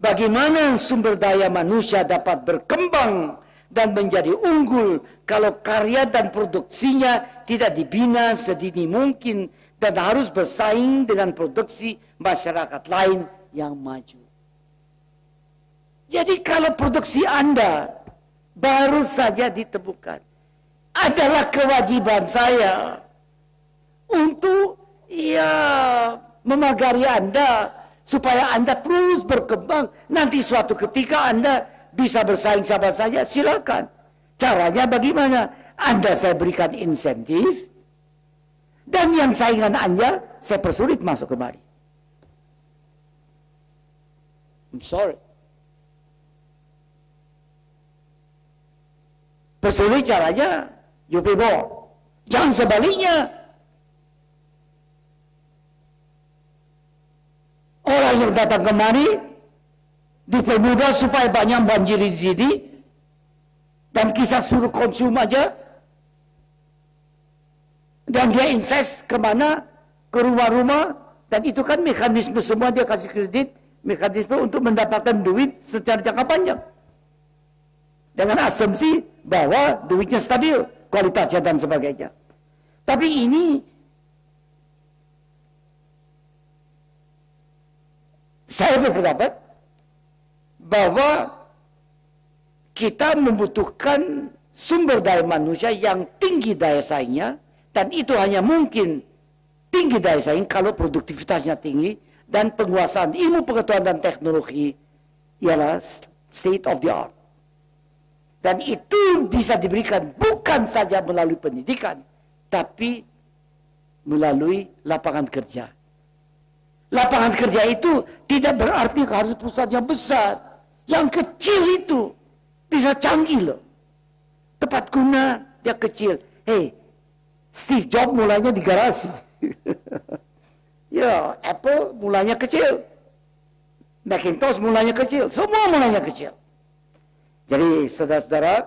Bagaimana sumber daya manusia dapat berkembang dan menjadi unggul kalau karya dan produksinya tidak dibina sedini mungkin dan harus bersaing dengan produksi masyarakat lain yang maju. Jadi kalau produksi Anda baru saja ditemukan, adalah kewajiban saya untuk memagari Anda supaya Anda terus berkembang. Nanti suatu ketika Anda bisa bersaing sama saya, silakan. Caranya bagaimana? Anda saya berikan insentif, dan yang saingan Anda saya persulit masuk kemari. I'm sorry. Persulit caranya, you people. Jangan sebaliknya. Orang yang datang kemari dipermudah supaya banyak banjiri di sini, dan kisah suruh konsum aja, dan dia invest kemana? Ke rumah-rumah, dan itu kan mekanisme semua, dia kasih kredit, mekanisme untuk mendapatkan duit secara jangka panjang dengan asumsi bahwa duitnya stabil, kualitasnya dan sebagainya. Tapi ini saya berpendapat bahwa kita membutuhkan sumber daya manusia yang tinggi daya saingnya, dan itu hanya mungkin tinggi daya saing kalau produktivitasnya tinggi dan penguasaan ilmu pengetahuan dan teknologi ialah state of the art. Dan itu bisa diberikan bukan saja melalui pendidikan, tapi melalui lapangan kerja. Lapangan kerja itu tidak berarti harus perusahaan yang besar. Yang kecil itu bisa canggih loh. Tepat guna, dia kecil. Hey, Steve Jobs mulainya di garasi. Ya, Apple mulainya kecil. Macintosh mulainya kecil. Semua mulainya kecil. Jadi saudara-saudara,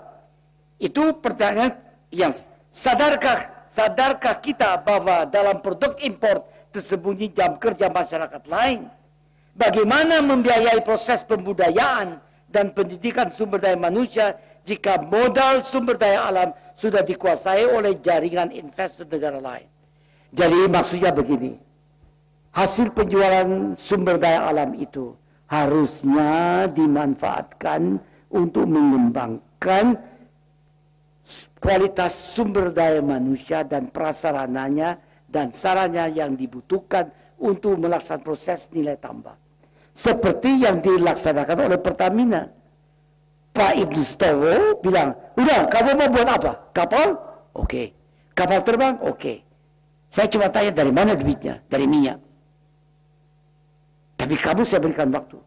itu pertanyaan yang sadarkah kita bahwa dalam produk impor tersembunyi jam kerja masyarakat lain? Bagaimana membiayai proses pembudayaan dan pendidikan sumber daya manusia jika modal sumber daya alam sudah dikuasai oleh jaringan investor negara lain? Jadi maksudnya begini, hasil penjualan sumber daya alam itu harusnya dimanfaatkan untuk mengembangkan kualitas sumber daya manusia dan prasarananya dan sarana yang dibutuhkan untuk melaksanakan proses nilai tambah. Seperti yang dilaksanakan oleh Pertamina. Pak Ibnu Stowo bilang, udah kamu mau buat apa? Kapal? Oke. Kapal terbang? Oke. Saya cuma tanya dari mana duitnya? Dari minyak. Tapi kamu saya berikan waktu.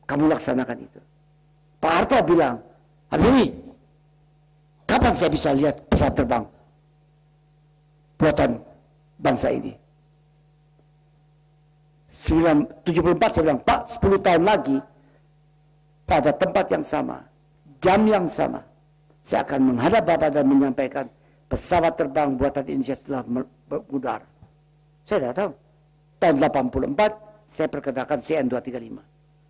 Kamu laksanakan itu. Pak Harto bilang, Habibie, kapan saya bisa lihat pesawat terbang buatan bangsa ini? 74 saya bilang, Pak, 10 tahun lagi pada tempat yang sama, jam yang sama, saya akan menghadap Bapak dan menyampaikan pesawat terbang buatan Indonesia telah mengudara. Saya datang tahun 84 saya perkenalkan CN235.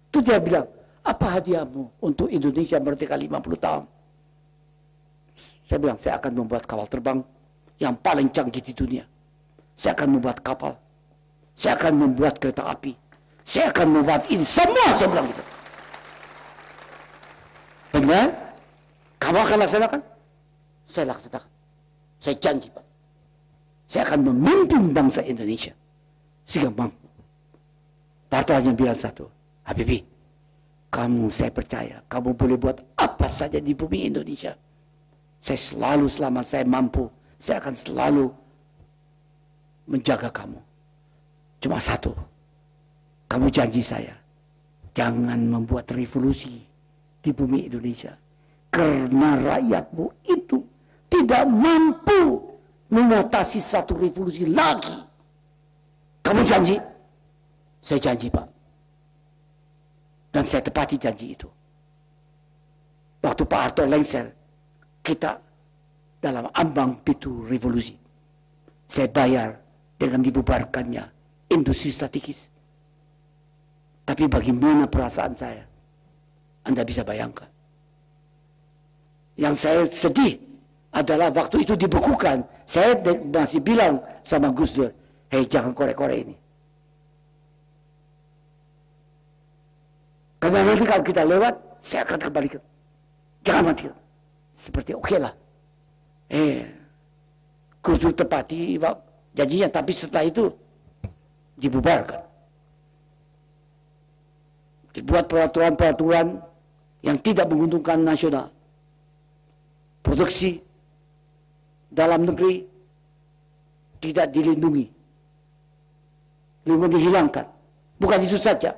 Itu dia bilang, apa hadiahmu untuk Indonesia merdeka 50 tahun? Saya bilang, saya akan membuat kapal terbang yang paling canggih di dunia. Saya akan membuat kapal. Saya akan membuat kereta api. Saya akan membuat ini semua, saya bilang gitu. Benar? Kamu akan laksanakan? Saya laksanakan. Saya janji, Pak. Saya akan memimpin bangsa Indonesia sehingga mampu. Pak Harto hanya bilang satu, Habibie, kamu saya percaya, kamu boleh buat apa saja di bumi Indonesia. Saya selalu, selama saya mampu, saya akan selalu menjaga kamu. Cuma satu, kamu janji saya, jangan membuat revolusi di bumi Indonesia. Karena rakyatmu itu tidak mampu mengatasi satu revolusi lagi. Kamu janji? Saya janji, Pak. Dan saya tepati janji itu. Waktu Pak Harto lengser, kita dalam ambang pintu revolusi. Saya bayar dengan dibubarkannya industri strategis. Tapi bagaimana perasaan saya? Anda bisa bayangkan. Yang saya sedih adalah waktu itu dibekukan. Saya masih bilang sama Gus Dur, hei jangan korek-korek ini. Karena nanti kalau kita lewat, saya akan kembalikan. Jangan mati. Seperti oke lah. Gus Dur tepati janjinya, tapi setelah itu dibubarkan. Dibuat peraturan-peraturan yang tidak menguntungkan nasional. Produksi dalam negeri tidak dilindungi. Lingkungan dihilangkan. Bukan itu saja.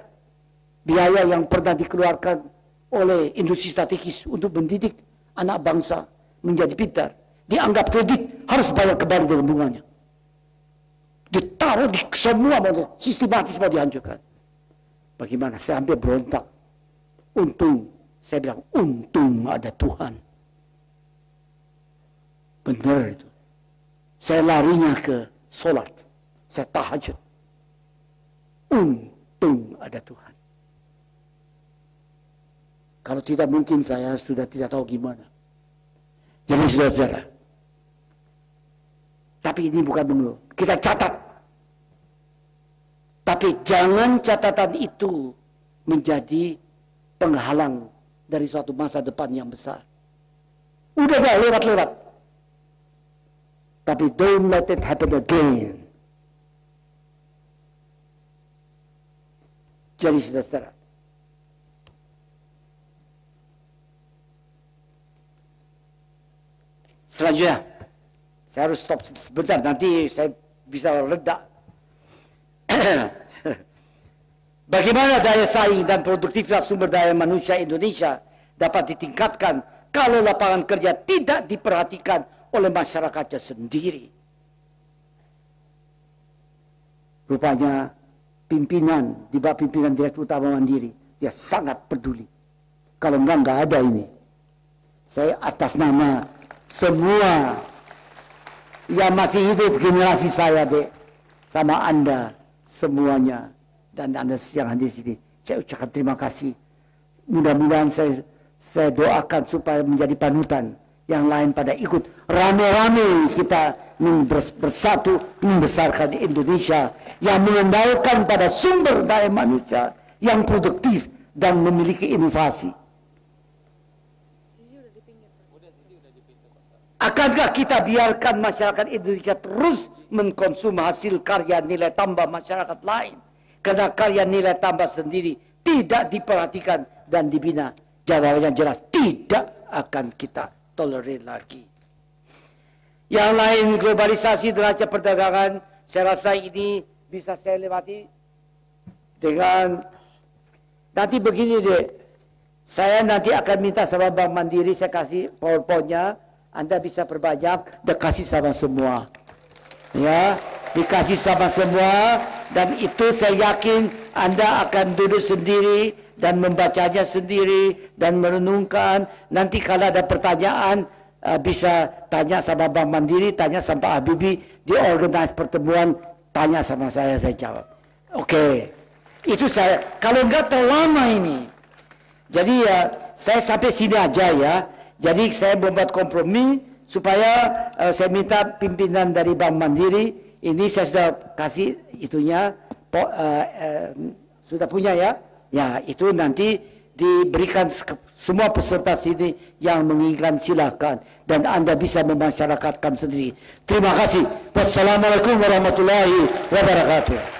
Biaya yang pernah dikeluarkan oleh industri strategis untuk mendidik anak bangsa menjadi pintar, dianggap kredit, harus bayar kembali dengan bunganya. Ditaruh di semua sistematis mau dihancurkan. Bagaimana? Saya hampir berontak. Untung, saya bilang, untung ada Tuhan. Benar itu. Saya larinya ke sholat. Saya tahajud. Untung ada Tuhan. Kalau tidak mungkin saya sudah tidak tahu gimana. Jadi saudara-saudara. Tapi ini bukan mengeluh. Kita catat. Tapi jangan catatan itu menjadi penghalang dari suatu masa depan yang besar. Udah lewat-lewat. Tapi don't let it happen again. Jadi saudara-saudara. Selanjutnya, saya harus stop sebentar, nanti saya bisa reda. Bagaimana daya saing dan produktivitas sumber daya manusia Indonesia dapat ditingkatkan kalau lapangan kerja tidak diperhatikan oleh masyarakatnya sendiri? Rupanya pimpinan, di bawah pimpinan Direktur Utama Mandiri, dia sangat peduli. Kalau enggak ada ini. Saya atas nama semua yang masih hidup generasi saya, dek, sama Anda semuanya, dan Anda yang hadir di sini, saya ucapkan terima kasih. Mudah-mudahan saya doakan supaya menjadi panutan. Yang lain pada ikut rame-rame kita bersatu membesarkan Indonesia yang mengandalkan pada sumber daya manusia yang produktif dan memiliki inovasi. Akankah kita biarkan masyarakat Indonesia terus mengkonsumsi hasil karya nilai tambah masyarakat lain? Karena karya nilai tambah sendiri tidak diperhatikan dan dibina. Jawabannya jelas, tidak akan kita tolerir lagi. Yang lain, globalisasi neraca perdagangan, saya rasa ini bisa saya lewati dengan nanti begini deh. Saya nanti akan minta sama Bank Mandiri, saya kasih PowerPoint-nya. Anda bisa perbanyak, dikasih sama semua. Ya, dikasih sama semua, dan itu saya yakin Anda akan duduk sendiri dan membacanya sendiri dan merenungkan. Nanti kalau ada pertanyaan bisa tanya sama Bank Mandiri, tanya sama Pak Habibie, diorganize pertemuan, tanya sama saya jawab. Oke. Itu saya, kalau enggak terlama ini. Jadi ya, saya sampai sini aja ya. Jadi saya membuat kompromi supaya saya minta pimpinan dari Bank Mandiri, ini saya sudah kasih itunya, sudah punya ya. Ya, itu nanti diberikan semua peserta sini yang menginginkan silakan, dan Anda bisa memasyarakatkan sendiri. Terima kasih. Wassalamualaikum warahmatullahi wabarakatuh.